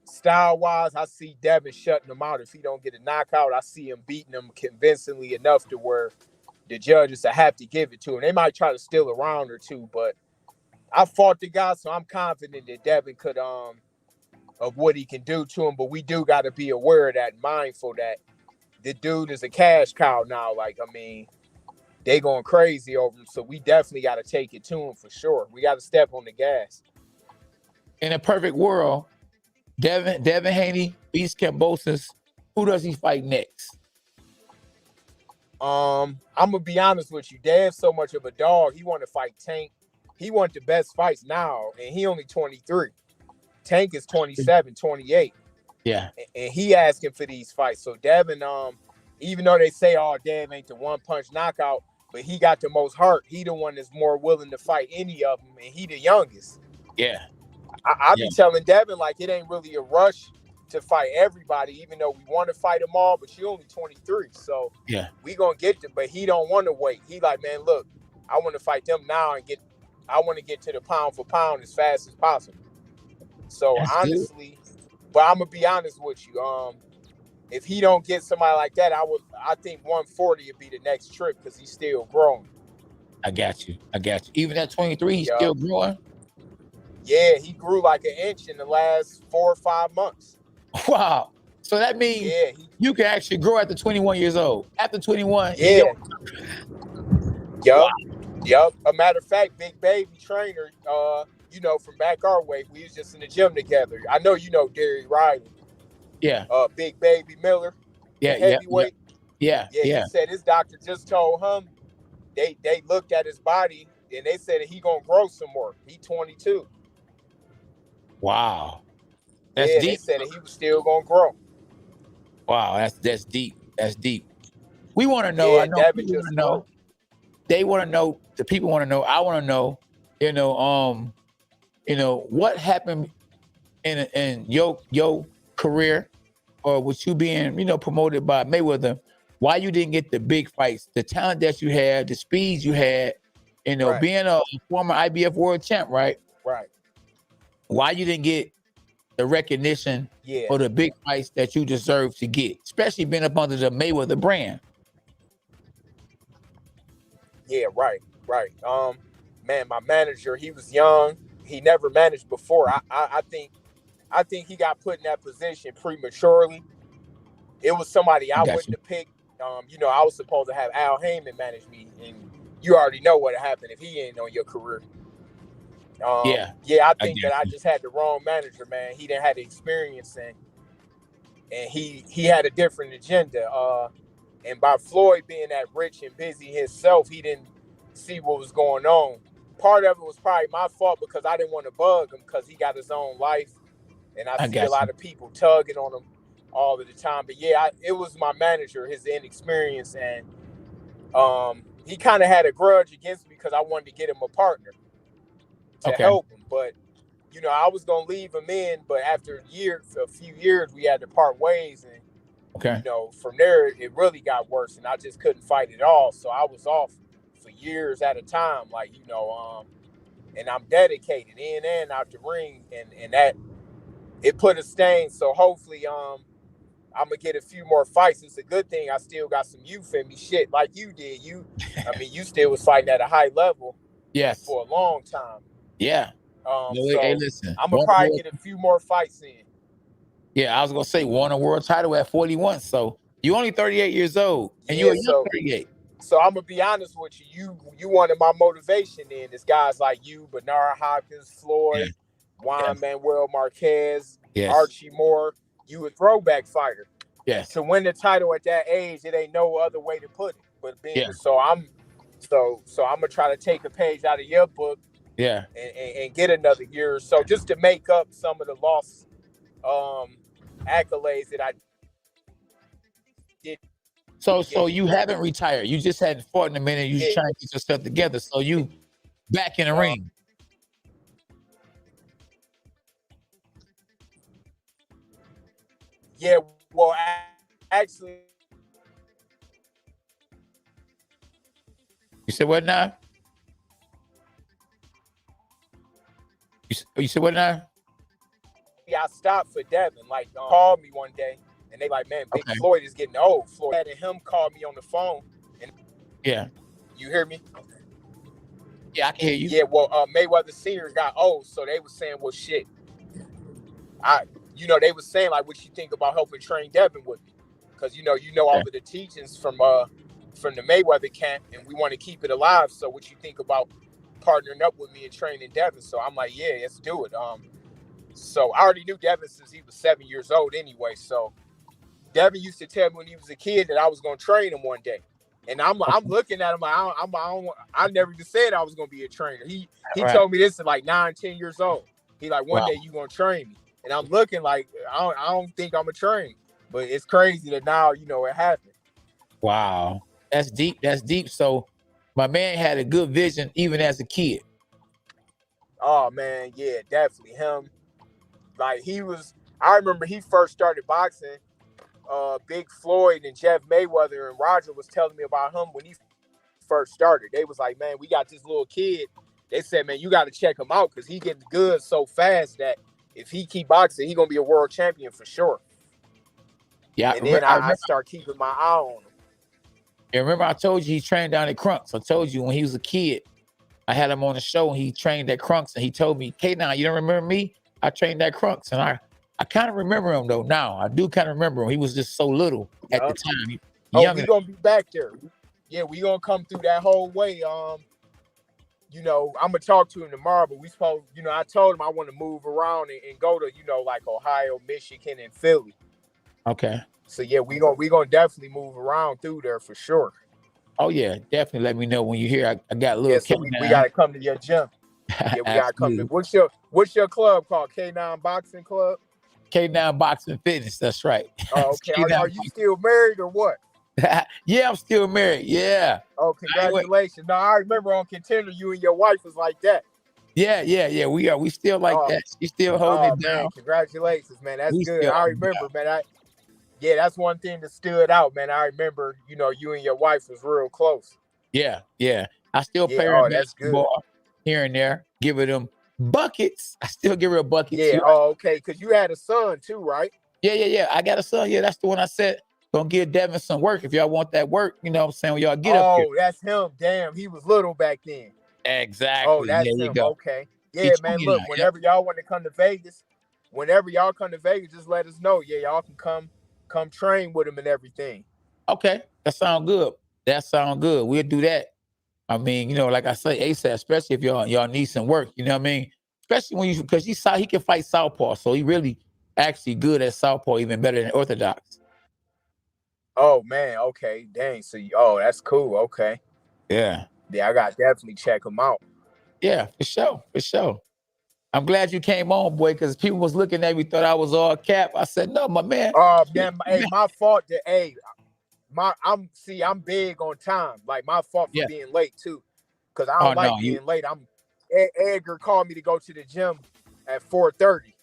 style wise, I see Devin shutting him out if he don't get a knockout. I see him beating him convincingly enough to where the judges will have to give it to him. They might try to steal a round or two, but I fought the guy, so I'm confident that Devin could of what he can do to him. But we do got to be aware of that, mindful that the dude is a cash cow now. Like, I mean, they going crazy over him, so we definitely got to take it to him for sure. We got to step on the gas. In a perfect world, Devin Haney beats Kambosos. Who does he fight next? I'm gonna be honest with you. Dev's so much of a dog. He want to fight Tank. He want the best fights now, and he only 23. Tank is 27, 28. Yeah. And he asking for these fights. So Devin, even though they say, oh, Dev ain't the one-punch knockout, but he got the most heart. He the one that's more willing to fight any of them, and he the youngest. Yeah. I be telling Devin, like, it ain't really a rush to fight everybody, even though we want to fight them all, but you only 23. So yeah, we gonna get them, but he don't want to wait. He like, man, look, I want to fight them now and I want to get to the pound for pound as fast as possible. So that's honestly, but I'm gonna be honest with you. If he don't get somebody like that, I think 140 would be the next trip because he's still growing. I got you. Even at 23, he's still growing. Yeah, he grew like an inch in the last 4 or 5 months. Wow. So that means you can actually grow after 21 years old. After 21, yeah. Wow. Yep. A matter of fact, Big Baby trainer, from back our way, we was just in the gym together. I know you know Derry Riley. Yeah. Big Baby Miller. Yeah. Heavyweight. Yeah. He said his doctor just told him they looked at his body and they said that he gonna grow some more. He 22. Wow. That's deep. They said that he was still gonna grow. Wow, that's deep. That's deep. We want to know. Yeah, I know Devin people want just to know. They want to know. The people want to know. I want to know. What happened in your career, or with you being promoted by Mayweather. Why you didn't get the big fights, the talent that you had, the speed you had, right. Being a former IBF world champ, right? Right. Why you didn't get the recognition or the big fights that you deserve to get, especially being up under the Mayweather brand? Yeah, right. Man, my manager, he was young. He never managed before. I think he got put in that position prematurely. It was somebody I wouldn't have picked. I was supposed to have Al Heyman manage me, and you already know what happened if he ain't on your career. I think that I just had the wrong manager, man. He didn't have the experience, and he had a different agenda. And by Floyd being that rich and busy himself, he didn't see what was going on. Part of it was probably my fault because I didn't want to bug him because he got his own life. and I I see a got you. lot of people tugging on him all of the time. But yeah, it was my manager, his inexperience, and he kind of had a grudge against me because I wanted to get him a partner to Okay. help him. But you know, I was gonna leave him in, but after a few years, we had to part ways, and Okay. you know, from there it really got worse, and I just couldn't fight it all. So I was off for years at a time, like you know, and I'm dedicated in and out the ring, and that it put a stain. So hopefully, I'm gonna get a few more fights. It's a good thing I still got some youth in me, shit like you did. I mean, you still was fighting at a high level, Yes. for a long time. Yeah. No, So hey, listen. I'm gonna probably get a few more fights in. Yeah, I was gonna say won a world title at 41. So you only 38 years old, and Yeah, you're a young 38. So I'm gonna be honest with you. You wanted my motivation in. It's guys like you, Bernard Hopkins, Floyd, Juan Manuel Marquez, Archie Moore. You a throwback fighter. Yes. To win the title at that age, it ain't no other way to put it. But being so I'm gonna try to take a page out of your book. Yeah. And get another year or so just to make up some of the lost accolades that I did. So you haven't retired. You just hadn't fought in a minute. You just trying to get yourself together. So you back in the ring. Yeah, well, actually. You said what now? You said what now? Yeah, I stopped for Devin. Like, called me one day, and they like, man, Big Floyd is getting old. Floyd and him called me on the phone. And you hear me? Yeah, I can hear you. Yeah, well, Mayweather Senior got old, so they was saying, well, shit. They was saying like, what you think about helping train Devin with me? Because you know all of the teachings from the Mayweather camp, and we want to keep it alive. So what you think about partnering up with me and training Devin? So I'm like, yeah, let's do it. So I already knew Devin since he was 7 years old anyway. So Devin used to tell me when he was a kid that I was gonna train him one day. And I'm looking at him like I never even said I was gonna be a trainer. He told me this at like 9, 10 years old. He like, one day you gonna train me. And I'm looking like I don't think I'm a train. But it's crazy that now, it happened. Wow. That's deep. That's deep. So my man had a good vision even as a kid. Oh man, yeah, definitely. Him. Like I remember he first started boxing. Big Floyd and Jeff Mayweather and Roger was telling me about him when he first started. They was like, man, we got this little kid. They said, man, you got to check him out because he getting good so fast that if he keep boxing, he gonna be a world champion for sure. Yeah, and then I start keeping my eye on him. And remember, I told you he trained down at Crunks. I told you when he was a kid, I had him on the show and he trained at Crunks, and he told me, K9, you don't remember me? I trained at Crunks, and I kind of remember him though. Now I do kind of remember him. He was just so little at the time. We gonna be back there. Yeah, we gonna come through that whole way. I'm gonna talk to him tomorrow, but we supposed, I told him I want to move around and go to, like Ohio, Michigan, and Philly. Okay. So yeah, we gonna definitely move around through there for sure. Oh yeah, definitely. Let me know when you hear. I got a little. Yeah, so we gotta come to your gym. Yeah, we gotta come to. What's your club called? K9 Boxing Club. K9 Boxing Fitness. That's right. Oh, okay. Are you still married or what? Yeah, I'm still married. Yeah. Oh, congratulations. No, I remember on Contender, you and your wife was like that. Yeah. We are. We still like that. She's still holding it down. Man, congratulations, man. That's good. I remember, man. That's one thing that stood out, man. I remember, you and your wife was real close. Yeah. I still play her basketball here and there, giving them buckets. I still give her a bucket. Yeah. Okay. Because you had a son too, right? Yeah. I got a son. Yeah, that's the one I said. Gonna give Devin some work if y'all want that work. You know what I'm saying? When y'all get up here. Oh, that's him. Damn, he was little back then. Exactly. Oh, that's him. Okay. Yeah, man. Look, whenever y'all want to come to Vegas, just let us know. Yeah, y'all can come train with him and everything. Okay, that sounds good. We'll do that. I mean, like I say, ASAP, especially if y'all need some work. You know what I mean? Especially because he can fight southpaw, so he really actually good at southpaw, even better than orthodox. Oh man, okay, dang. So, that's cool. Okay. Yeah. I got to definitely check him out. Yeah, for sure. I'm glad you came on, boy, because people was looking at me, thought I was all cap. I said, no, my man. Man, hey, my fault. I'm big on time. Like, my fault for being late too, because I don't like being late. Edgar called me to go to the gym at 4:30.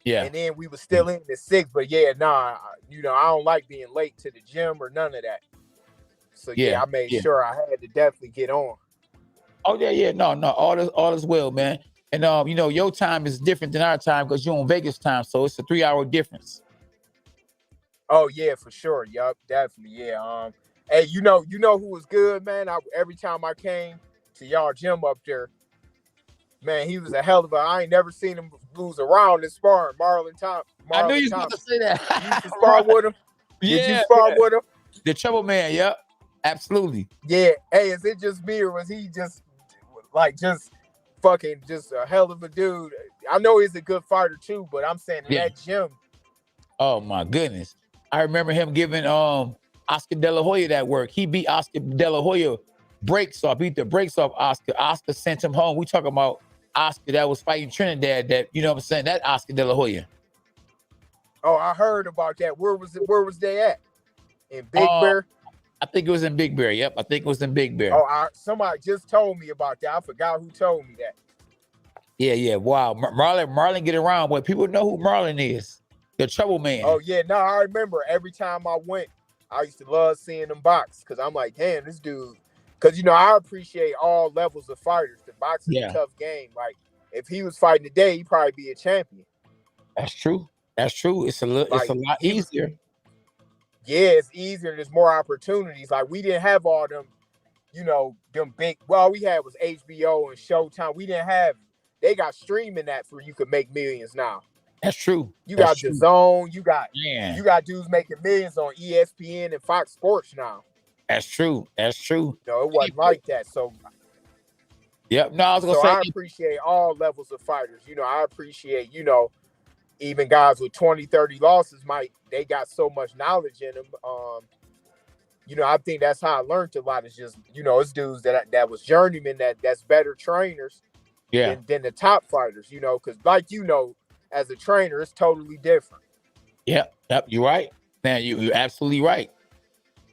Yeah. And then we was still in at 6. But I don't like being late to the gym or none of that. So I made sure I had to definitely get on. Oh yeah. No, all is well, man. And your time is different than our time because you're on Vegas time, so it's a 3-hour difference. Oh yeah, for sure. Yup, definitely. Yeah. Hey, you know who was good, man? Every time I came to y'all gym up there, man, he was a hell of a. I ain't never seen him lose a round in sparring. Marlon Thompson. I knew you were about to say that. You used to spar with him? Yeah. Did you spar with him? The Trouble Man. Yep. Absolutely. Yeah. Hey, is it just me or was he just fucking just a hell of a dude? I know he's a good fighter too, but I'm saying that gym. Oh my goodness. I remember him giving Oscar De La Hoya that work. He beat Oscar De La Hoya beat the brakes off Oscar. Oscar sent him home. We talking about Oscar that was fighting Trinidad, that, you know what I'm saying, that Oscar De La Hoya. Oh, I heard about that. Where was they at? In Big Bear? I think it was in Big Bear. Yep, I think it was in Big Bear. Oh, somebody just told me about that. I forgot who told me that. Yeah. Wow. Marlon get around, boy. People know who Marlon is. The Trouble Man. Oh, yeah. No, I remember every time I went, I used to love seeing them box because I'm like, damn, this dude. Because, I appreciate all levels of fighters. The boxing is a tough game. Like, if he was fighting today, he'd probably be a champion. That's true. It's a lot easier. Yeah, it's easier. There's more opportunities. Like, we didn't have all them, them big. Well, we had was HBO and Showtime. We didn't have. They got streaming that for you could make millions now. That's true. You got the Zone. You got dudes making millions on ESPN and Fox Sports now. That's true. No, it wasn't like that. So. Yep. No, I was gonna say. I appreciate all levels of fighters. I appreciate. Even guys with 20, 30 losses, they got so much knowledge in them. I think that's how I learned a lot. Is just, it's dudes that was journeymen that's better trainers than the top fighters, because as a trainer, it's totally different. Yep, you're right. Man, you're absolutely right.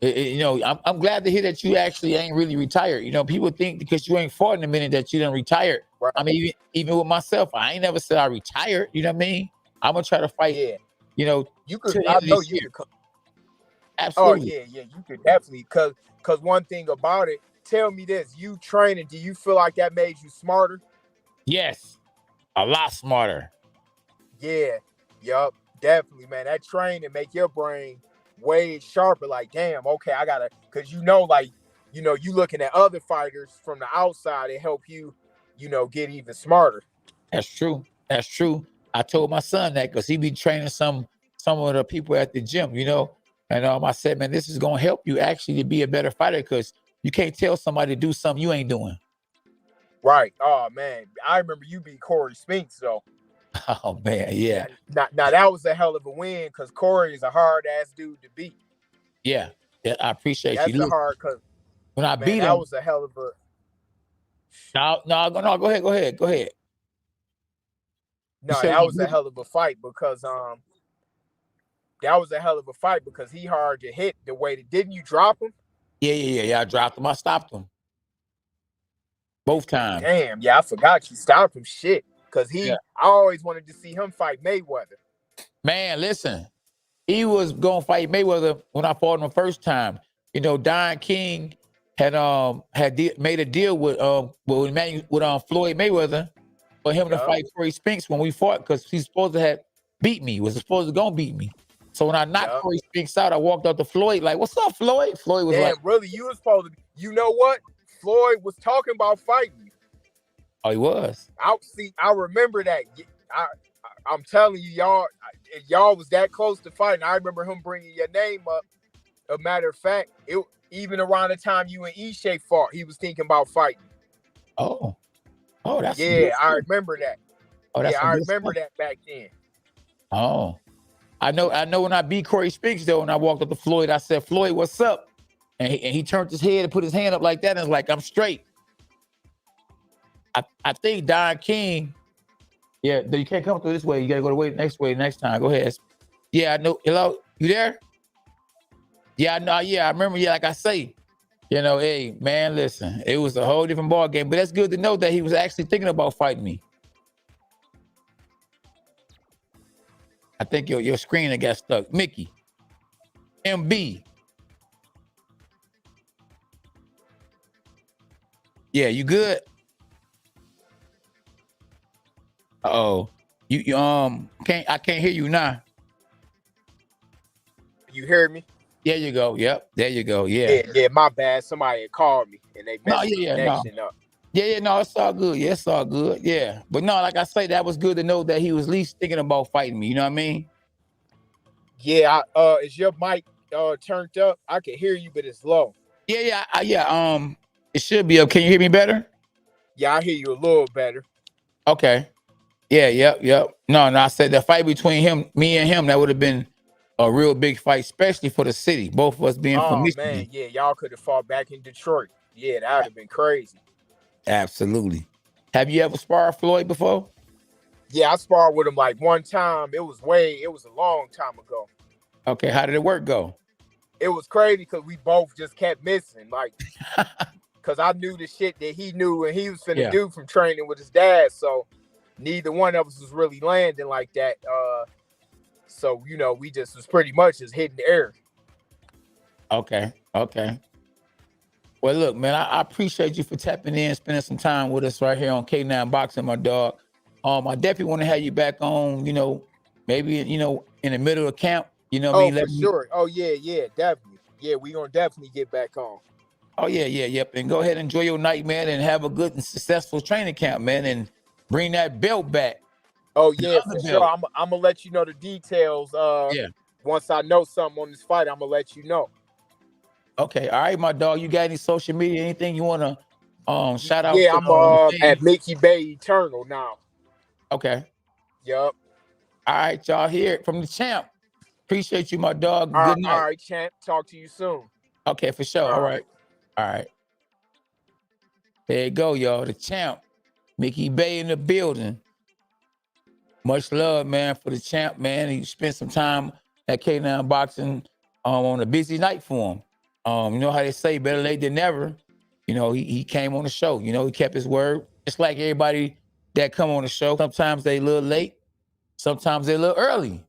I'm glad to hear that you actually ain't really retired. People think because you ain't fought in a minute that you done retired. Right. I mean, even with myself, I ain't never said I retired. You know what I mean? I'm gonna try to fight. Yeah. You could. I know you could. Absolutely. Oh yeah. You could definitely. Cause one thing about it. Tell me this: you training? Do you feel like that made you smarter? Yes, a lot smarter. Yeah. Yup. Definitely, man. That training make your brain way sharper. Like, damn. Okay, I gotta. Cause you looking at other fighters from the outside, it help you, get even smarter. That's true. I told my son that because he be training some of the people at the gym, and I said, man, this is going to help you actually to be a better fighter because you can't tell somebody to do something you ain't doing. Right. Oh, man. I remember you beat Corey Spence, though. Oh, man. Yeah. Now that was a hell of a win because Corey is a hard-ass dude to beat. Yeah. I appreciate you. That's a hard because when I beat him. That was a hell of a. No, go ahead. No, that was a hell of a fight because he hard to hit the way that didn't you drop him? Yeah. I dropped him. I stopped him. Both times. Damn, yeah, I forgot you stopped him. Shit. Because I always wanted to see him fight Mayweather. Man, listen. He was gonna fight Mayweather when I fought him the first time. Don King had made a deal with Floyd Mayweather for him to fight Corey Spinks when we fought because he's supposed to have beat me. Was supposed to go beat me. So when I knocked Corey Spinks out, I walked out to Floyd like, "What's up, Floyd?" Floyd was like, "Really? You was supposed to? You know what? Floyd was talking about fighting you." Oh, he was. I remember that. I'm telling you, y'all was that close to fighting. I remember him bringing your name up. A matter of fact, even around the time you and Ishe fought, he was thinking about fighting. Oh, that's I remember that. I remember that back then. Oh, I know. When I beat Corey Spinks though, and I walked up to Floyd, I said, "Floyd, what's up?" And he turned his head and put his hand up like that, and was like, "I'm straight." I think Don King Yeah, you can't come through this way. You gotta go the way next time. Go ahead. Yeah, I know. Hello, you there? Yeah, I know. Yeah, I remember. Yeah, like I say, hey, man, listen, it was a whole different ball game. But that's good to know that he was actually thinking about fighting me. I think your screen that got stuck. Mickey, MB. Yeah, you good? Uh-oh. You I can't hear you now. You hear me? There you go. Yep. There you go. Yeah. Yeah, my bad. Somebody had called me and they No, messed the connection up. Yeah, no, it's all good. Yeah, it's all good. Yeah. But no, like I say, that was good to know that he was at least thinking about fighting me. You know what I mean? Yeah, is your mic turned up? I can hear you, but it's low. Yeah. It should be up. Can you hear me better? Yeah, I hear you a little better. Okay. Yeah, yep. No, I said the fight between me and him, that would have been a real big fight, especially for the city. Both of us being from Michigan. Man, yeah, y'all could have fought back in Detroit. Yeah, that would have been crazy. Absolutely. Have you ever sparred Floyd before? Yeah, I sparred with him like one time. It was a long time ago. Okay, how did it work go? It was crazy because we both just kept missing. Like, because I knew the shit that he knew and he was finna do from training with his dad. So neither one of us was really landing like that. So, we just was pretty much just hitting the air. Okay. Well, look, man, I appreciate you for tapping in, spending some time with us right here on K9 Boxing, my dog. I definitely want to have you back on, maybe, in the middle of camp, for sure. Oh, yeah, definitely. Yeah, we gonna definitely get back on. Oh, yep. And go ahead and enjoy your night, man, and have a good and successful training camp, man, and bring that belt back. Oh, yeah, for sure. I'm gonna let you know the details. Once I know something on this fight, I'm gonna let you know. Okay, all right, my dog. You got any social media, anything you want to shout out? Yeah, I'm at Mickey Bey Eternal now. Okay. Yup. All right, y'all hear it from the champ. Appreciate you, my dog. Good night. All right, champ. Talk to you soon. Okay, for sure. All right. There you go, y'all. The champ, Mickey Bey in the building. Much love, man, for the champ, man. He spent some time at K9 Boxing on a busy night for him. You know how they say, better late than never. He came on the show. He kept his word. Just like everybody that come on the show. Sometimes they a little late. Sometimes they a little early.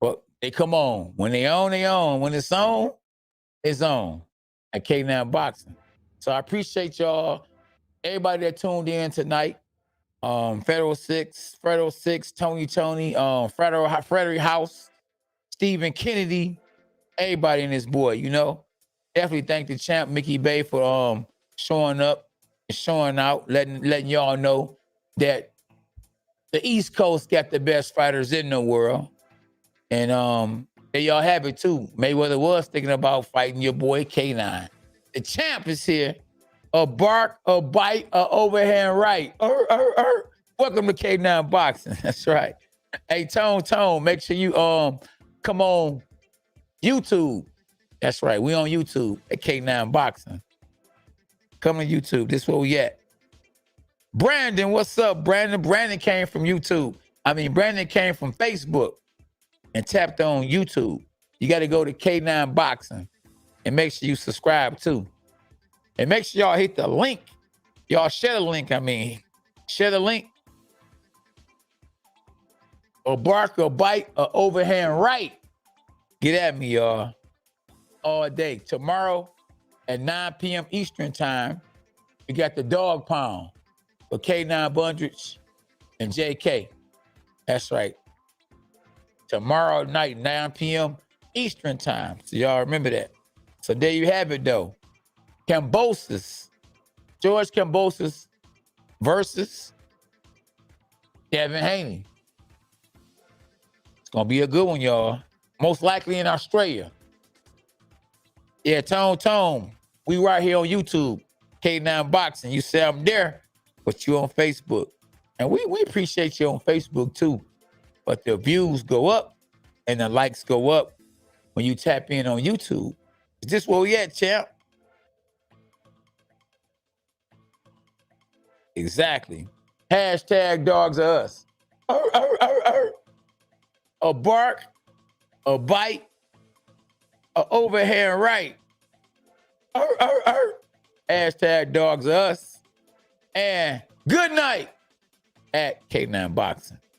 But they come on. When they on, they on. When it's on, it's on. At K9 Boxing. So I appreciate y'all. Everybody that tuned in tonight. Federal Six, Tony, Frederick House, Stephen Kennedy, everybody in this boy, Definitely thank the champ Mickey Bey for showing up and showing out, letting y'all know that the East Coast got the best fighters in the world. And there y'all have it too. Mayweather was thinking about fighting your boy K9. The champ is here. A bark, a bite, a overhand right. Welcome to K9 Boxing. That's right. Hey, Tone, make sure you come on YouTube. That's right. We on YouTube at K9 Boxing. Come to YouTube. This is where we at. Brandon, what's up, Brandon? Brandon came from YouTube. Brandon came from Facebook and tapped on YouTube. You got to go to K9 Boxing and make sure you subscribe too. And make sure y'all hit the link. Y'all share the link, Share the link. A bark, a bite, a overhand right. Get at me, y'all. All day. Tomorrow at 9 p.m. Eastern time, we got the dog pound with K9 Bundrich and JK. That's right. Tomorrow night, 9 p.m. Eastern time. So y'all remember that. So there you have it, though. George Kambosos versus Devin Haney. It's going to be a good one, y'all. Most likely in Australia. Yeah, Tone. We right here on YouTube. K9 Boxing. You say I'm there, but you on Facebook. And we appreciate you on Facebook too. But the views go up and the likes go up when you tap in on YouTube. Is this where we at, champ? Exactly. Hashtag dogs are us. A bark, a bite, a overhand right. Hashtag dogs are us. And good night at K9 Boxing.